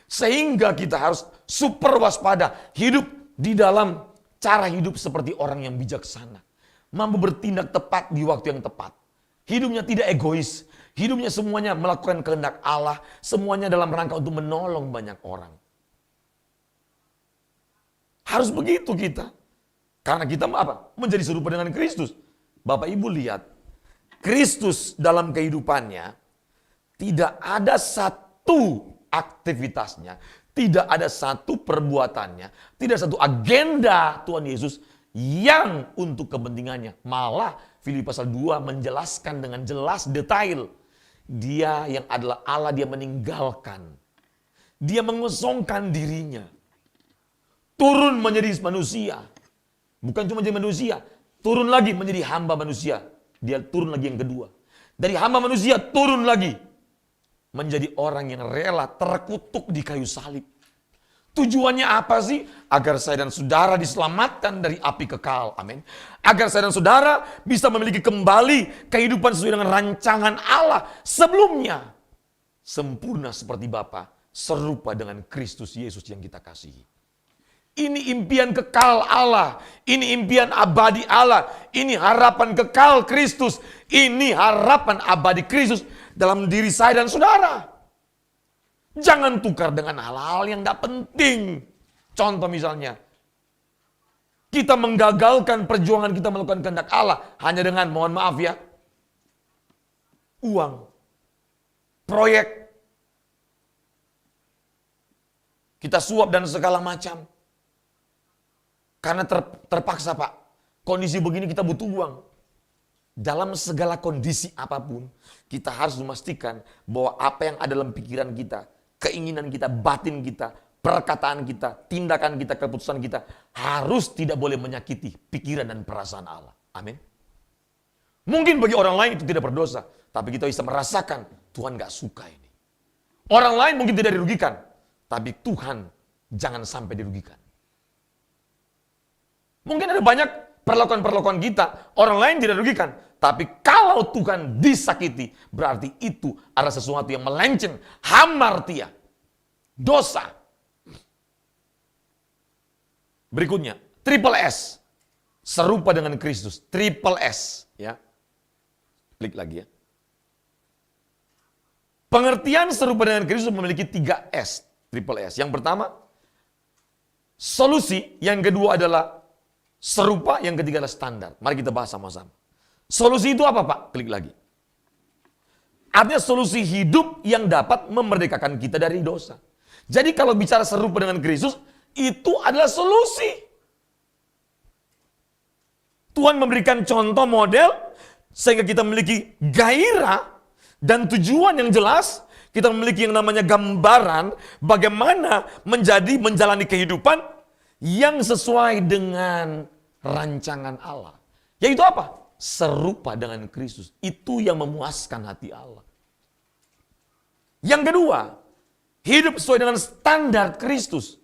Sehingga kita harus super waspada, hidup di dalam cara hidup seperti orang yang bijaksana. Mampu bertindak tepat di waktu yang tepat. Hidupnya tidak egois. Hidupnya semuanya melakukan kehendak Allah. Semuanya dalam rangka untuk menolong banyak orang. Harus begitu kita. Karena kita apa? Menjadi serupa dengan Kristus. Bapak Ibu lihat. Kristus dalam kehidupannya tidak ada satu aktivitasnya. Tidak ada satu perbuatannya. Tidak ada satu agenda Tuhan Yesus yang untuk kepentingannya. Malah Filipi pasal 2 menjelaskan dengan jelas detail. Dia yang adalah Allah, dia meninggalkan. Dia mengosongkan dirinya. Turun menjadi manusia. Bukan cuma jadi manusia. Turun lagi menjadi hamba manusia. Dia turun lagi yang kedua. Dari hamba manusia turun lagi. Menjadi orang yang rela terkutuk di kayu salib. Tujuannya apa sih? Agar saya dan saudara diselamatkan dari api kekal. Amin. Agar saya dan saudara bisa memiliki kembali kehidupan sesuai dengan rancangan Allah sebelumnya. Sempurna seperti Bapa, serupa dengan Kristus Yesus yang kita kasihi. Ini impian kekal Allah. Ini impian abadi Allah. Ini harapan kekal Kristus. Ini harapan abadi Kristus dalam diri saya dan saudara. Jangan tukar dengan hal-hal yang tidak penting. Contoh misalnya, kita menggagalkan perjuangan kita melakukan kehendak Allah hanya dengan, mohon maaf ya, uang, proyek, kita suap dan segala macam. Karena terpaksa Pak, kondisi begini kita butuh uang. Dalam segala kondisi apapun, kita harus memastikan bahwa apa yang ada dalam pikiran kita, keinginan kita, batin kita, perkataan kita, tindakan kita, keputusan kita harus tidak boleh menyakiti pikiran dan perasaan Allah. Amin. Mungkin bagi orang lain itu tidak berdosa, tapi kita bisa merasakan Tuhan gak suka ini. Orang lain mungkin tidak dirugikan, tapi Tuhan jangan sampai dirugikan. Mungkin ada banyak perlakuan-perlakuan kita, orang lain tidak dirugikan. Tapi kalau Tuhan disakiti, berarti itu adalah sesuatu yang melenceng, hamartia, dosa. Berikutnya, triple S. Serupa dengan Kristus, triple S. Ya. Klik lagi ya. Pengertian serupa dengan Kristus memiliki 3 S, triple S. Yang pertama, solusi. Yang kedua adalah serupa, yang ketiga adalah standar. Mari kita bahas sama-sama. Solusi itu apa, Pak? Klik lagi. Artinya solusi hidup yang dapat memerdekakan kita dari dosa. Jadi kalau bicara serupa dengan Kristus, itu adalah solusi. Tuhan memberikan contoh model, sehingga kita memiliki gairah dan tujuan yang jelas. Kita memiliki yang namanya gambaran, bagaimana menjalani kehidupan yang sesuai dengan rancangan Allah. Yaitu apa? Serupa dengan Kristus. Itu yang memuaskan hati Allah. Yang kedua, hidup sesuai dengan standar Kristus.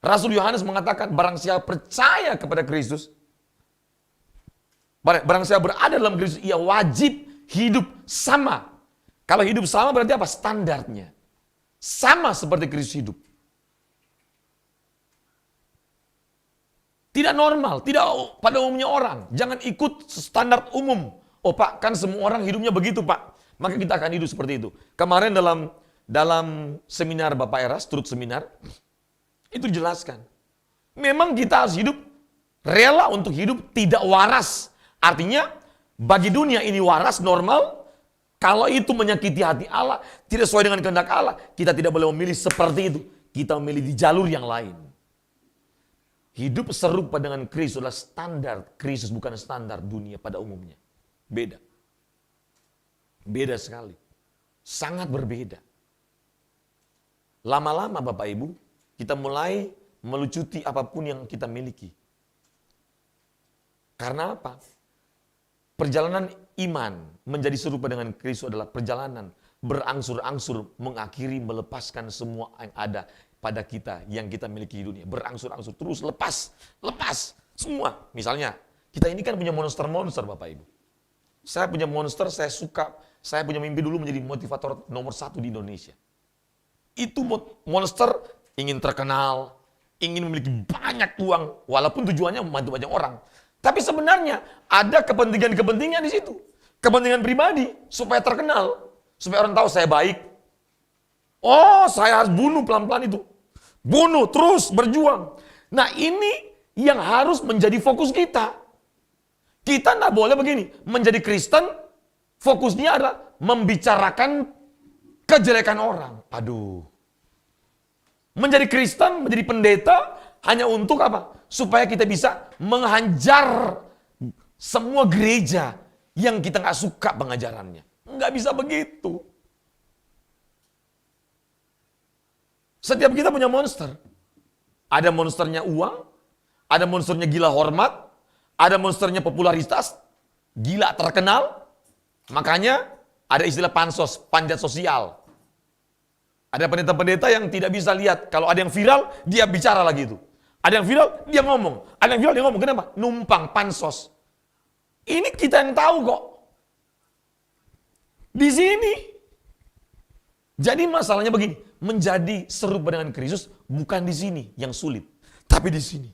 Rasul Yohanes mengatakan, barang siapa percaya kepada Kristus, barang siapa berada dalam Kristus, ia wajib hidup sama. Kalau hidup sama berarti apa? Standarnya. Sama seperti Kristus hidup. Tidak normal, tidak pada umumnya orang. Jangan ikut standar umum. Oh Pak, kan semua orang hidupnya begitu Pak. Maka kita akan hidup seperti itu. Kemarin dalam seminar Bapak Eras, turut seminar, itu dijelaskan. Memang kita harus hidup rela untuk hidup tidak waras. Artinya bagi dunia ini waras, normal. Kalau itu menyakiti hati Allah, tidak sesuai dengan kehendak Allah, kita tidak boleh memilih seperti itu. Kita memilih di jalur yang lain. Hidup serupa dengan Kristus adalah standar Kristus, bukan standar dunia pada umumnya. Beda. Beda sekali. Sangat berbeda. Lama-lama Bapak Ibu, kita mulai melucuti apapun yang kita miliki. Karena apa? Perjalanan iman menjadi serupa dengan Kristus adalah perjalanan berangsur-angsur mengakhiri melepaskan semua yang ada pada kita yang kita miliki di dunia. Berangsur-angsur terus lepas semua. Misalnya, kita ini kan punya monster-monster Bapak Ibu. Saya punya monster, saya punya mimpi dulu menjadi motivator nomor 1 di Indonesia. Itu monster ingin terkenal, ingin memiliki banyak uang, walaupun tujuannya membantu banyak orang. Tapi sebenarnya ada kepentingan-kepentingan di situ. Kepentingan pribadi, supaya terkenal, supaya orang tahu saya baik. Oh, saya harus bunuh pelan-pelan itu. Bunuh, terus berjuang. Nah ini yang harus menjadi fokus kita. Kita tidak boleh begini, menjadi Kristen, fokusnya adalah membicarakan kejelekan orang. Aduh. Menjadi Kristen, menjadi pendeta, hanya untuk apa? Supaya kita bisa menghajar semua gereja yang kita nggak suka pengajarannya. Nggak bisa begitu. Setiap kita punya monster. Ada monsternya uang, ada monsternya gila hormat, ada monsternya popularitas, gila terkenal. Makanya ada istilah pansos, panjat sosial. Ada pendeta-pendeta yang tidak bisa lihat. Kalau ada yang viral, dia bicara lagi itu. Ada yang viral, dia ngomong. Ada yang viral, dia ngomong. Kenapa? Numpang, pansos. Ini kita yang tahu kok. Di sini. Jadi masalahnya begini. Menjadi serupa dengan Kristus bukan di sini yang sulit. Tapi di sini.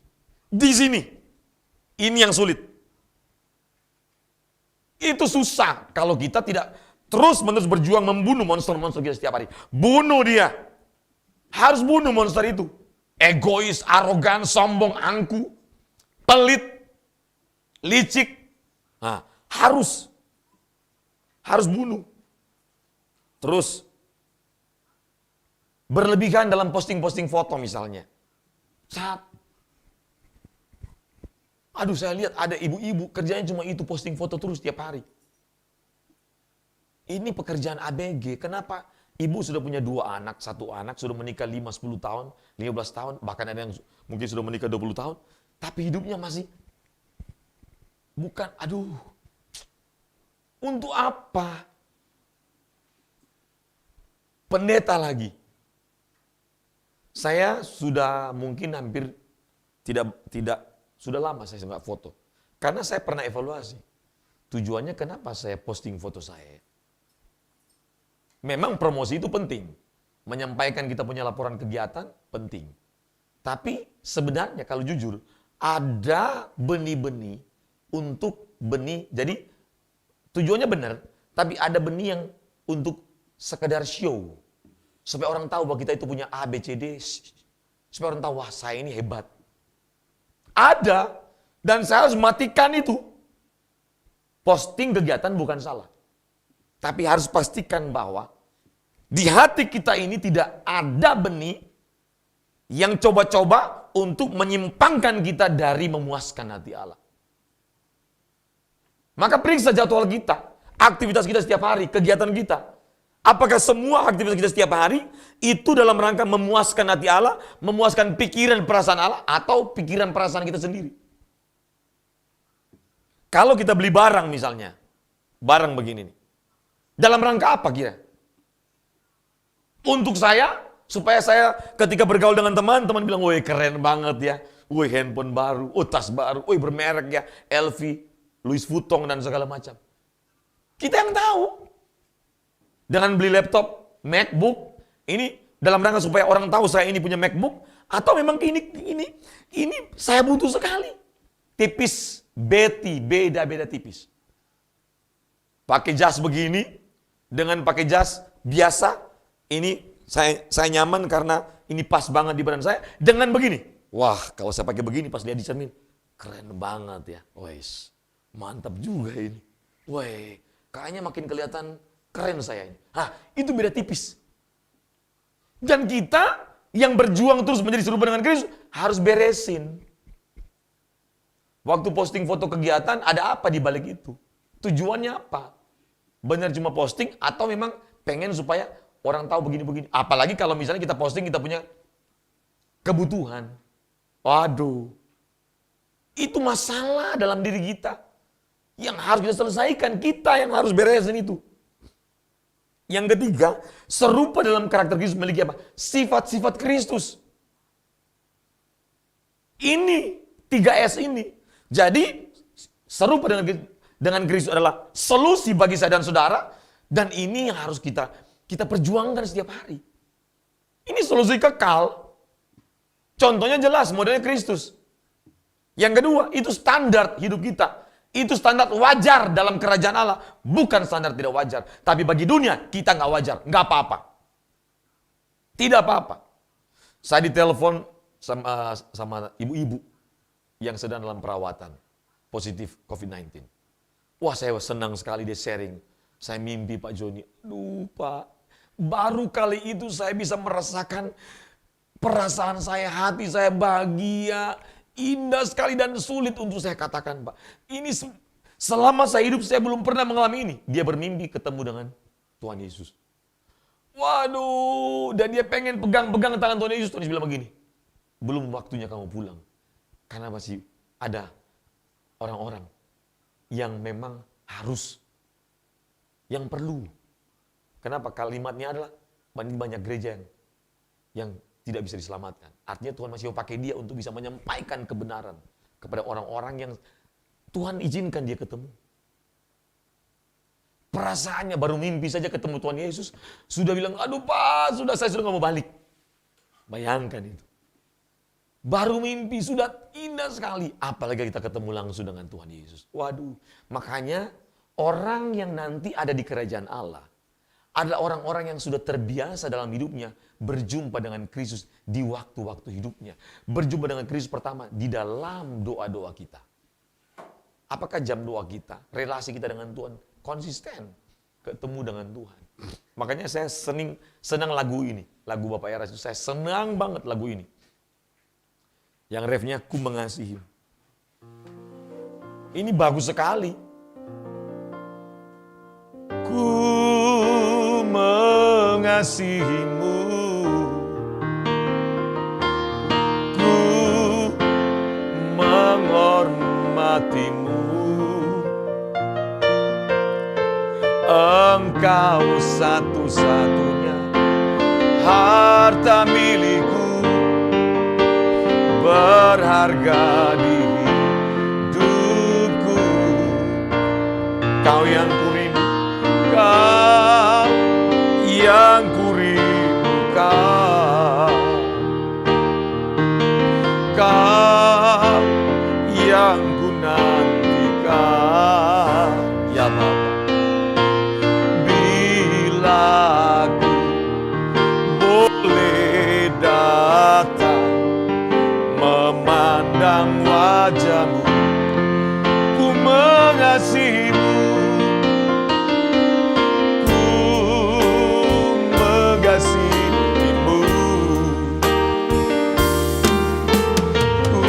Di sini. Ini yang sulit. Itu susah kalau kita tidak terus-menerus berjuang membunuh monster-monster kita setiap hari. Bunuh dia. Harus bunuh monster itu. Egois, arogan, sombong, angku, pelit, licik. Nah, harus bunuh. Terus berlebihan dalam posting-posting foto misalnya. Aduh, saya lihat ada ibu-ibu kerjanya cuma itu, posting foto terus tiap hari. Ini pekerjaan ABG. Kenapa? Ibu sudah punya 2 anak, 1 anak, sudah menikah 5-10 tahun, 15 tahun, bahkan ada yang mungkin sudah menikah 20 tahun, tapi hidupnya masih bukan, aduh. Untuk apa? Pendeta lagi. Saya sudah mungkin hampir tidak sudah lama saya nggak foto. Karena saya pernah evaluasi. Tujuannya kenapa saya posting foto saya? Memang promosi itu penting. Menyampaikan kita punya laporan kegiatan penting. Tapi sebenarnya kalau jujur, ada benih-benih untuk benih. Jadi tujuannya benar, tapi ada benih yang untuk sekedar show. Supaya orang tahu bahwa kita itu punya A, B, C, D. Supaya orang tahu, wah saya ini hebat. Ada, dan saya harus matikan itu. Posting kegiatan bukan salah. Tapi harus pastikan bahwa di hati kita ini tidak ada benih yang coba-coba untuk menyimpangkan kita dari memuaskan hati Allah. Maka periksa jadwal kita, aktivitas kita setiap hari, kegiatan kita. Apakah semua aktivitas kita setiap hari itu dalam rangka memuaskan hati Allah, memuaskan pikiran perasaan Allah, atau pikiran perasaan kita sendiri? Kalau kita beli barang misalnya, barang begini nih, dalam rangka apa kira? Untuk saya, supaya saya ketika bergaul dengan teman bilang, woi keren banget ya, woi handphone baru, tas baru, woi bermerek ya, LV, Louis Vuitton dan segala macam. Kita yang tahu. Dengan beli laptop, MacBook, ini dalam rangka supaya orang tahu saya ini punya MacBook, atau memang ini saya butuh sekali. Tipis, beda tipis. Pakai jas begini, dengan pakai jas biasa, ini saya nyaman karena ini pas banget di badan saya. Dengan begini, wah kalau saya pakai begini pas lihat di cermin, keren banget ya. Wes, mantap juga ini. Wah, kayaknya makin kelihatan keren saya ini. Itu beda tipis. Dan kita yang berjuang terus menjadi serupa dengan Kristus harus beresin. Waktu posting foto kegiatan, ada apa di balik itu? Tujuannya apa? Benar cuma posting atau memang pengen supaya orang tahu begini-begini? Apalagi kalau misalnya kita posting kita punya kebutuhan. Waduh. Itu masalah dalam diri kita. Yang harus kita selesaikan, kita yang harus beresin itu. Yang ketiga, serupa dalam karakter Kristus memiliki apa? Sifat-sifat Kristus. Ini 3S ini. Jadi serupa dengan Kristus adalah solusi bagi saya dan saudara, dan ini yang harus kita perjuangkan setiap hari. Ini solusi kekal. Contohnya jelas, modelnya Kristus. Yang kedua, itu standar hidup kita. Itu standar wajar dalam kerajaan Allah. Bukan standar tidak wajar. Tapi bagi dunia, kita nggak wajar. Nggak apa-apa. Tidak apa-apa. Saya ditelepon sama ibu-ibu yang sedang dalam perawatan. Positif COVID-19. Wah, saya senang sekali dia sharing. Saya mimpi Pak Joni. Aduh Pak, baru kali itu saya bisa merasakan perasaan saya, hati saya bahagia. Indah sekali dan sulit untuk saya katakan, Pak. Ini selama saya hidup saya belum pernah mengalami ini. Dia bermimpi ketemu dengan Tuhan Yesus. Waduh, dan dia pengen pegang-pegang tangan Tuhan Yesus. Tuhan Yesus bilang begini, belum waktunya kamu pulang. Karena masih ada orang-orang yang memang harus, yang perlu. Kenapa? Kalimatnya adalah banyak gereja yang tidak bisa diselamatkan. Artinya Tuhan masih mau pakai dia untuk bisa menyampaikan kebenaran kepada orang-orang yang Tuhan izinkan dia ketemu. Perasaannya baru mimpi saja ketemu Tuhan Yesus, sudah bilang, aduh Pak, saya sudah gak mau balik. Bayangkan itu. Baru mimpi, sudah indah sekali. Apalagi kita ketemu langsung dengan Tuhan Yesus. Waduh, makanya orang yang nanti ada di kerajaan Allah adalah orang-orang yang sudah terbiasa dalam hidupnya berjumpa dengan Kristus di waktu-waktu hidupnya. Berjumpa dengan Kristus pertama di dalam doa-doa kita. Apakah jam doa kita, relasi kita dengan Tuhan konsisten ketemu dengan Tuhan? Makanya saya senang lagu ini, lagu Bapak Eras itu saya senang banget lagu ini. Yang refnya ku mengasihi. Ini bagus sekali. Ku mengasihimu, ku menghormatimu, Engkau satu-satunya harta milikku, berharga di hidupku. Kau yang kurindu, Kau yang kurindukan, Kau yang ku nantikan, ya Bapa. Bila ku boleh datang memandang wajah-Mu, ku mengasihi-Mu, ku mengasihi-Mu, ku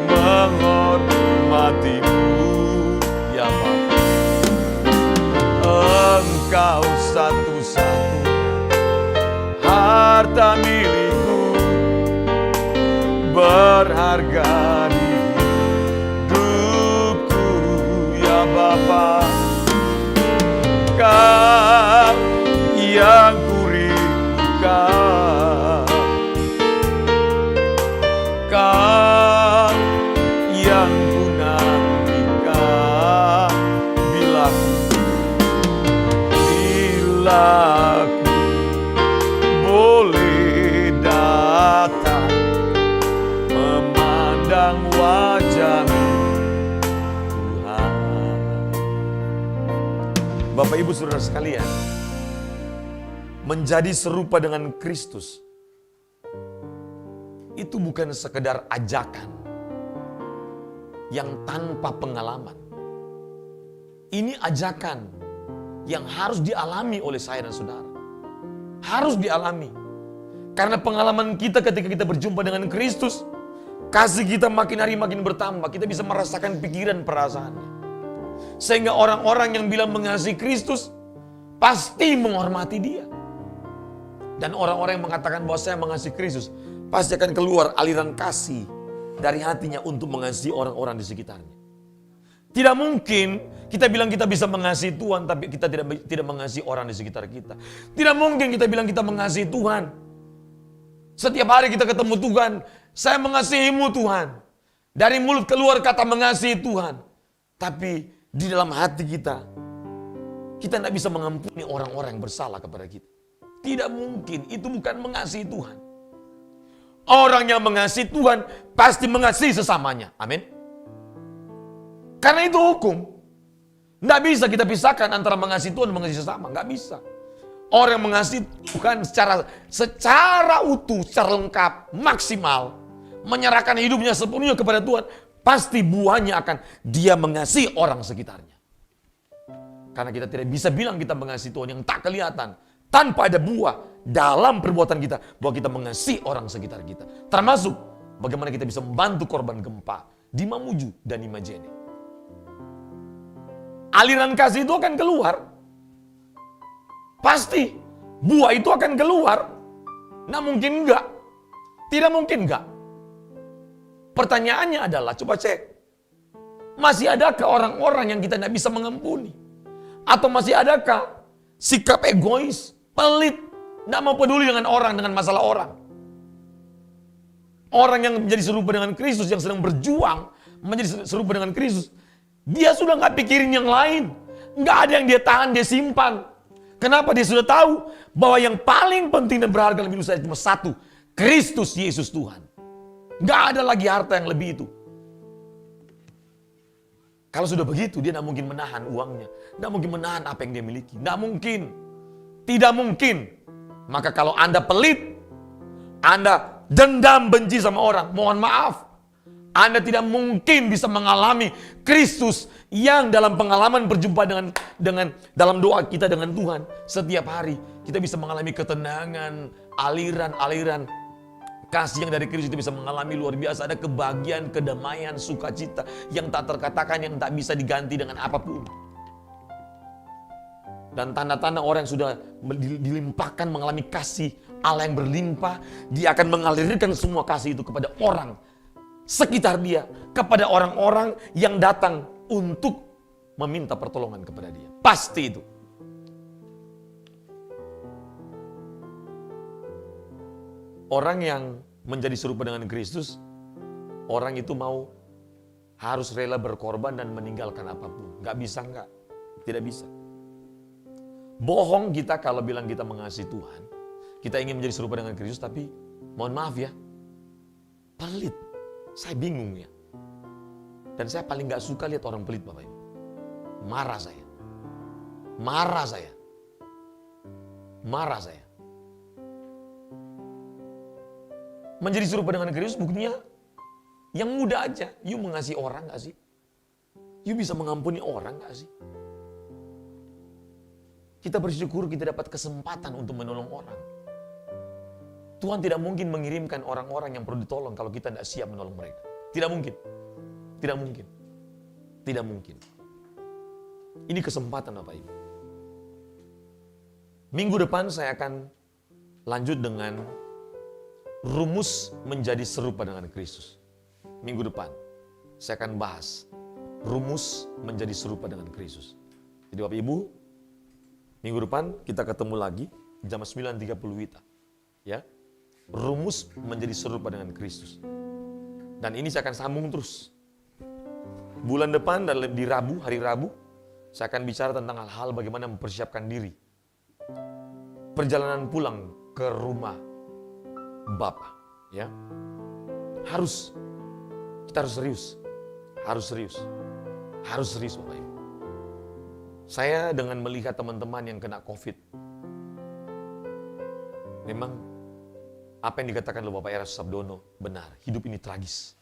menghormati-Mu, ya Bapa. Engkau satu-satunya harta milikku, berharga di hidupku, ya Bapa. Kau yang kurindukan, Kau yang ku nantikan. Bila ku boleh datang memandang wajah-Mu, Tuhan. Bapak Ibu Saudara sekalian, menjadi serupa dengan Kristus itu bukan sekedar ajakan yang tanpa pengalaman. Ini ajakan yang harus dialami oleh saya dan saudara. Harus dialami. Karena pengalaman kita ketika kita berjumpa dengan Kristus, kasih kita makin hari makin bertambah. Kita bisa merasakan pikiran perasaannya. Sehingga orang-orang yang bilang mengasihi Kristus pasti menghormati Dia. Dan orang-orang yang mengatakan bahwa saya mengasihi Kristus, pasti akan keluar aliran kasih dari hatinya untuk mengasihi orang-orang di sekitarnya. Tidak mungkin kita bilang kita bisa mengasihi Tuhan, tapi kita tidak mengasihi orang di sekitar kita. Tidak mungkin kita bilang kita mengasihi Tuhan. Setiap hari kita ketemu Tuhan, saya mengasihi-Mu Tuhan. Dari mulut keluar kata mengasihi Tuhan. Tapi di dalam hati kita tidak bisa mengampuni orang-orang yang bersalah kepada kita. Tidak mungkin, itu bukan mengasihi Tuhan. Orang yang mengasihi Tuhan pasti mengasihi sesamanya. Amin. Karena itu hukum. Nggak bisa kita pisahkan antara mengasihi Tuhan dan mengasihi sesama. Nggak bisa. Orang yang mengasihi Tuhan secara utuh, secara lengkap, maksimal, menyerahkan hidupnya sepenuhnya kepada Tuhan, pasti buahnya akan dia mengasihi orang sekitarnya. Karena kita tidak bisa bilang kita mengasihi Tuhan yang tak kelihatan, tanpa ada buah dalam perbuatan kita, bahwa kita mengasihi orang sekitar kita. Termasuk bagaimana kita bisa membantu korban gempa di Mamuju dan Imajene. Aliran kasih itu akan keluar. Pasti. Buah itu akan keluar. Nah mungkin enggak. Tidak mungkin enggak. Pertanyaannya adalah, coba cek. Masih adakah orang-orang yang kita tidak bisa mengampuni? Atau masih adakah sikap egois, pelit, tidak mau peduli dengan orang, dengan masalah orang? Orang yang menjadi serupa dengan Kristus, yang sedang berjuang menjadi serupa dengan Kristus, dia sudah nggak pikirin yang lain. Nggak ada yang dia tahan, dia simpan. Kenapa? Dia sudah tahu bahwa yang paling penting dan berharga dalam hidup saya cuma satu. Kristus Yesus Tuhan. Nggak ada lagi harta yang lebih itu. Kalau sudah begitu, dia nggak mungkin menahan uangnya. Nggak mungkin menahan apa yang dia miliki. Nggak mungkin. Tidak mungkin. Maka kalau Anda pelit, Anda dendam, benci sama orang, mohon maaf. Anda tidak mungkin bisa mengalami Kristus yang dalam pengalaman berjumpa dengan dalam doa kita dengan Tuhan setiap hari. Kita bisa mengalami ketenangan, aliran-aliran kasih yang dari Kristus itu bisa mengalami luar biasa. Ada kebahagiaan, kedamaian, sukacita yang tak terkatakan, yang tak bisa diganti dengan apapun. Dan tanda-tanda orang yang sudah dilimpahkan mengalami kasih Allah yang berlimpah, dia akan mengalirkan semua kasih itu kepada orang sekitar dia, kepada orang-orang yang datang untuk meminta pertolongan kepada dia. Pasti itu. Orang yang menjadi serupa dengan Kristus, orang itu harus rela berkorban dan meninggalkan apapun. Gak bisa enggak, tidak bisa. Bohong kita kalau bilang kita mengasihi Tuhan, kita ingin menjadi serupa dengan Kristus, tapi mohon maaf ya, pelit. Saya bingung ya. Dan saya paling gak suka lihat orang pelit, Bapak Ibu. Marah saya. Marah saya. Marah saya. Menjadi serupa dengan Kristus buktinya yang mudah aja. You mengasihi orang gak sih? You bisa mengampuni orang gak sih? Kita bersyukur kita dapat kesempatan untuk menolong orang. Tuhan tidak mungkin mengirimkan orang-orang yang perlu ditolong kalau kita tidak siap menolong mereka. Tidak mungkin. Tidak mungkin. Tidak mungkin. Ini kesempatan Bapak Ibu. Minggu depan saya akan lanjut dengan rumus menjadi serupa dengan Kristus. Minggu depan saya akan bahas rumus menjadi serupa dengan Kristus. Jadi Bapak Ibu, minggu depan kita ketemu lagi jam 9.30 WITA. Ya. Rumus menjadi serupa dengan Kristus. Dan ini saya akan sambung terus. Bulan depan dan di Rabu, hari Rabu, saya akan bicara tentang hal-hal bagaimana mempersiapkan diri. Perjalanan pulang ke rumah Bapa, ya. Kita harus serius. Harus serius Bapak Ibu. Saya dengan melihat teman-teman yang kena COVID, memang apa yang dikatakan oleh Bapak Era Sabdono benar, hidup ini tragis.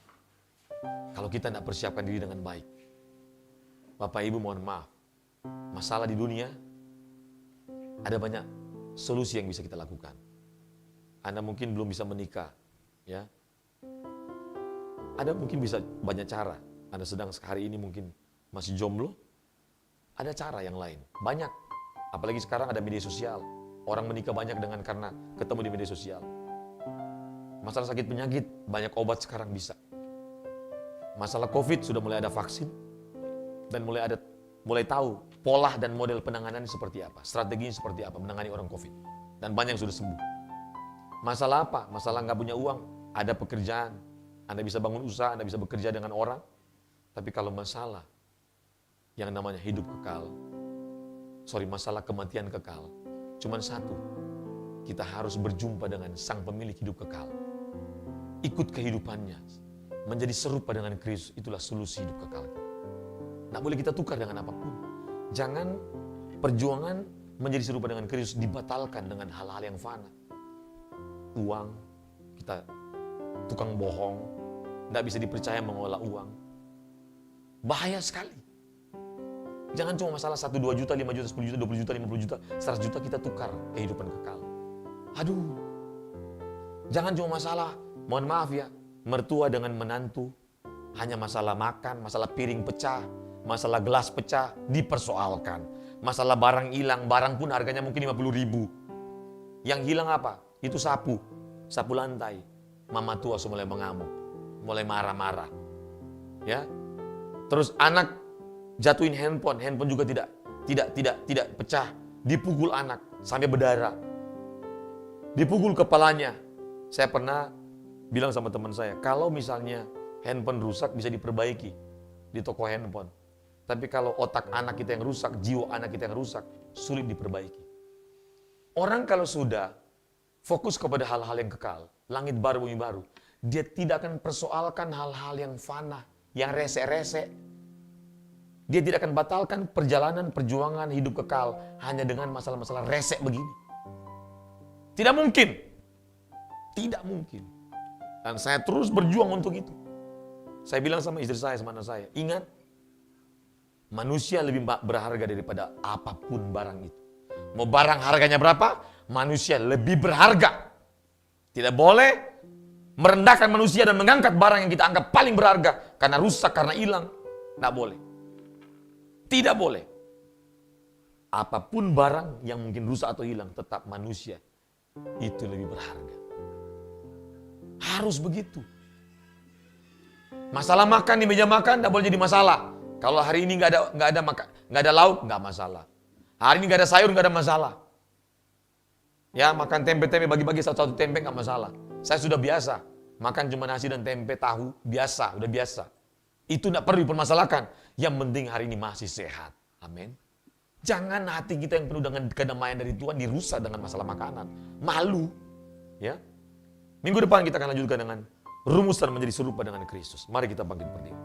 Kalau kita tidak persiapkan diri dengan baik. Bapak Ibu mohon maaf, masalah di dunia ada banyak solusi yang bisa kita lakukan. Anda mungkin belum bisa menikah, ya. Ada mungkin bisa banyak cara. Anda sedang hari ini mungkin masih jomblo, ada cara yang lain. Banyak. Apalagi sekarang ada media sosial. Orang menikah banyak karena ketemu di media sosial. Masalah sakit penyakit, banyak obat sekarang bisa. Masalah COVID sudah mulai ada vaksin dan mulai tahu pola dan model penanganan seperti apa, strateginya seperti apa menangani orang COVID. Dan banyak yang sudah sembuh. Masalah apa? Masalah nggak punya uang, ada pekerjaan. Anda bisa bangun usaha, Anda bisa bekerja dengan orang. Tapi kalau masalah yang namanya hidup kekal, masalah kematian kekal, cuman satu. Kita harus berjumpa dengan Sang Pemilik hidup kekal. Ikut kehidupannya, menjadi serupa dengan Kristus, itulah solusi hidup kekal. Nggak boleh kita tukar dengan apapun. Jangan perjuangan menjadi serupa dengan Kristus dibatalkan dengan hal-hal yang fana. Uang, kita tukang bohong, nggak bisa dipercaya mengolah uang. Bahaya sekali. Jangan cuma masalah 1, 2 juta, 5 juta, 10 juta, 20 juta, 50 juta, 100 juta kita tukar kehidupan kekal. Aduh. Jangan cuma masalah, mohon maaf ya, mertua dengan menantu, hanya masalah makan, masalah piring pecah, masalah gelas pecah, dipersoalkan. Masalah barang hilang, barang pun harganya mungkin 50.000. Yang hilang apa? Itu sapu lantai. Mama tua mulai mengamuk, mulai marah-marah. Ya. Terus anak jatuhin handphone juga tidak pecah, dipukul anak sampai berdarah. Dipukul kepalanya. Saya pernah bilang sama teman saya, kalau misalnya handphone rusak bisa diperbaiki di toko handphone. Tapi kalau otak anak kita yang rusak, jiwa anak kita yang rusak, sulit diperbaiki. Orang kalau sudah fokus kepada hal-hal yang kekal, langit baru, bumi baru, dia tidak akan persoalkan hal-hal yang fana, yang rese-rese. Dia tidak akan batalkan perjalanan, perjuangan, hidup kekal hanya dengan masalah-masalah rese begini. Tidak mungkin. Tidak mungkin. Dan saya terus berjuang untuk itu. Saya bilang sama istri saya, sama anak saya, ingat, manusia lebih berharga daripada apapun barang itu. Mau barang harganya berapa? Manusia lebih berharga. Tidak boleh merendahkan manusia dan mengangkat barang yang kita anggap paling berharga karena rusak, karena hilang. Tidak boleh. Tidak boleh. Apapun barang yang mungkin rusak atau hilang, tetap manusia itu lebih berharga. Harus begitu. Masalah makan di meja makan tidak boleh jadi masalah. Kalau hari ini nggak ada lauk, nggak masalah. Hari ini nggak ada sayur, nggak ada masalah. Ya, makan tempe-tempe, bagi-bagi satu-satu tempe, nggak masalah. Saya sudah biasa makan cuma nasi dan tempe, tahu, biasa, udah biasa. Itu tidak perlu dipermasalahkan. Yang penting hari ini masih sehat. Amin. Jangan hati kita yang penuh dengan kedamaian dari Tuhan dirusak dengan masalah makanan. Malu. Ya. Minggu depan kita akan lanjutkan dengan rumusan menjadi serupa dengan Kristus. Mari kita bangkit berdiri.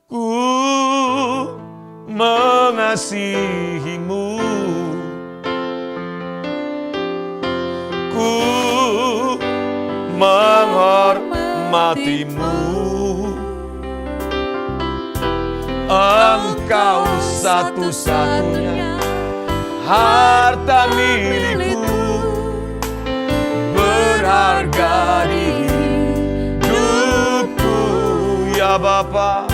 Ku mengasihimu, ku menghormatimu, Engkau satu-satunya harta milikku, berharga di hidupku, ya Bapa.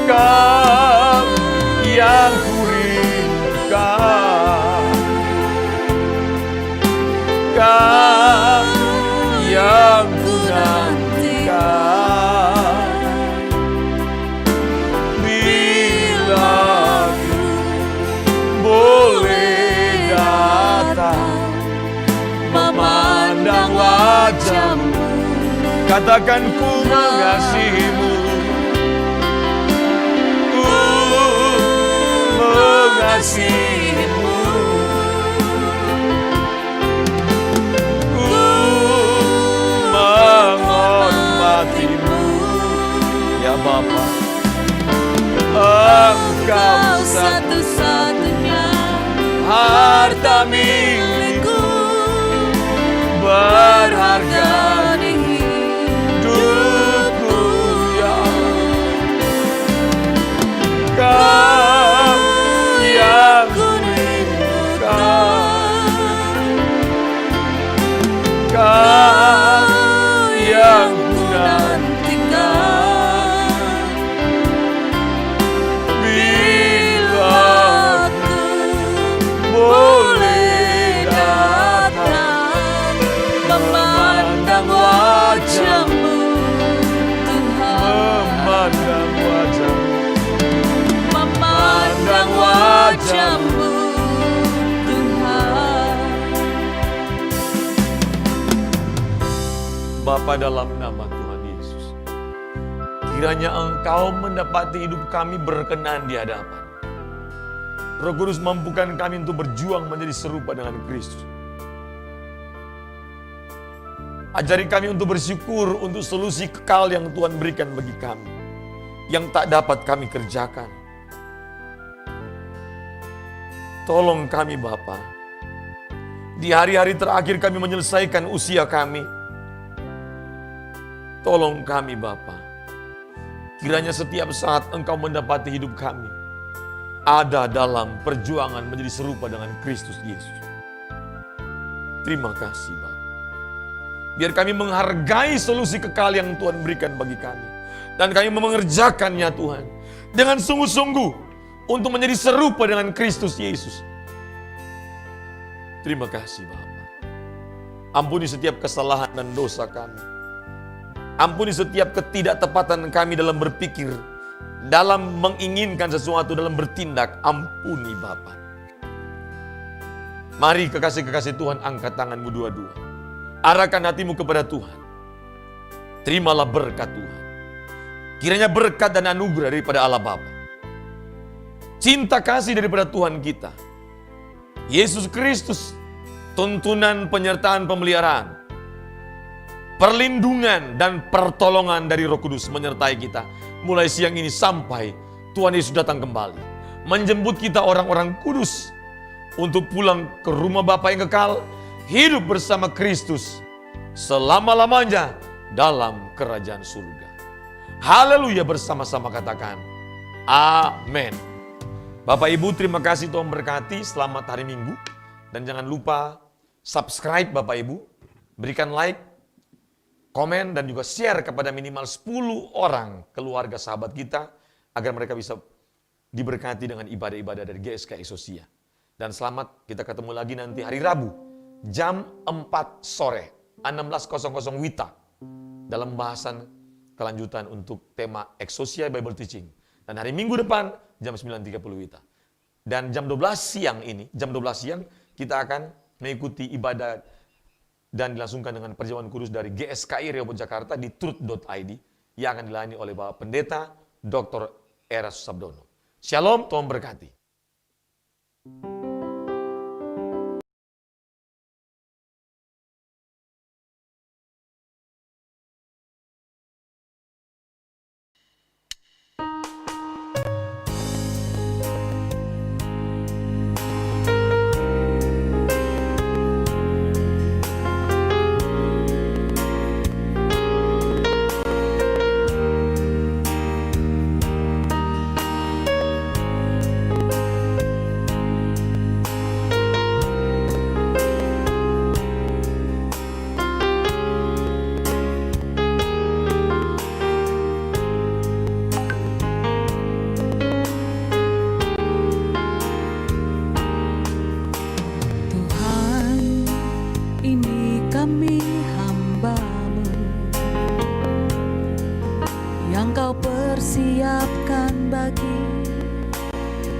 Kau yang kurindukan, Kau yang kunantikan. Bila ku boleh datang memandang wajah-Mu, katakan ku mengasihimu, mengasihimu, ku menghormatimu, ya Bapa. Engkau satu-satunya harta milikku, berharga di hidupku, ya Kau yang kurindukan, Kau yang kunantikan. Bila ku boleh datang memandang wajah-Mu, Tuhan, memandang wajah-Mu, memandang wajah-Mu, Tuhan. Bapa, dalam nama Tuhan Yesus, kiranya Engkau mendapati hidup kami berkenan di hadapan. Roh Kudus, mampukan kami untuk berjuang menjadi serupa dengan Kristus. Ajari kami untuk bersyukur untuk solusi kekal yang Tuhan berikan bagi kami, yang tak dapat kami kerjakan. Tolong kami Bapa, di hari-hari terakhir kami menyelesaikan usia kami. Tolong kami Bapa, kiranya setiap saat Engkau mendapati hidup kami ada dalam perjuangan menjadi serupa dengan Kristus Yesus. Terima kasih Bapa. Biar kami menghargai solusi kekal yang Tuhan berikan bagi kami. Dan kami mengerjakannya Tuhan dengan sungguh-sungguh untuk menjadi serupa dengan Kristus Yesus. Terima kasih Bapa. Ampuni setiap kesalahan dan dosa kami. Ampuni setiap ketidaktepatan kami dalam berpikir, dalam menginginkan sesuatu, dalam bertindak. Ampuni Bapa. Mari kekasih-kekasih Tuhan, angkat tanganmu dua-dua. Arahkan hatimu kepada Tuhan. Terimalah berkat Tuhan. Kiranya berkat dan anugerah daripada Allah Bapa, cinta kasih daripada Tuhan kita, Yesus Kristus, tuntunan penyertaan pemeliharaan, perlindungan dan pertolongan dari Roh Kudus menyertai kita mulai siang ini sampai Tuhan Yesus datang kembali, menjemput kita orang-orang kudus untuk pulang ke rumah Bapa yang kekal, hidup bersama Kristus selama-lamanya dalam kerajaan surga. Haleluya, bersama-sama katakan amin. Bapak Ibu, terima kasih, Tuhan berkati. Selamat hari Minggu. Dan jangan lupa subscribe Bapak Ibu, berikan like, komen, dan juga share kepada minimal 10 orang keluarga sahabat kita agar mereka bisa diberkati dengan ibadah-ibadah dari GSK Exousia. Dan selamat, kita ketemu lagi nanti hari Rabu jam 4 sore 16.00 WITA dalam bahasan kelanjutan untuk tema Exousia Bible Teaching. Dan hari Minggu depan jam 9.30 WITA. Dan jam 12 siang ini, jam 12 siang kita akan mengikuti ibadah dan dilangsungkan dengan perjamuan kudus dari GSKI Rehoboth Jakarta di truth.id yang akan dilayani oleh Bapak Pendeta Dr. Era Susabdono. Shalom, Tuhan berkati.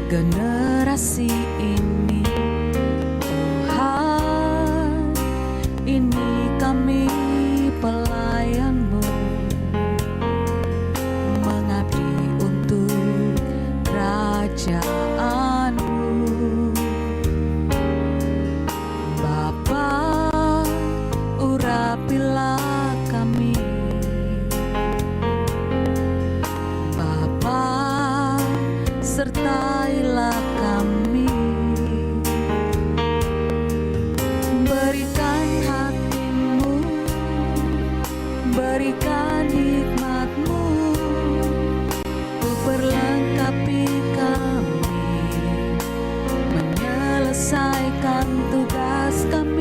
generasi ini. Tuhan, ini kami pelayan-Mu, mengabdi untuk kerajaan-Mu. Bapa, urapilah kami. Bapa, sertailah kami. Berikan hati-Mu, berikan hikmat-Mu, untuk perlengkapi kami, menyelesaikan tugas kami.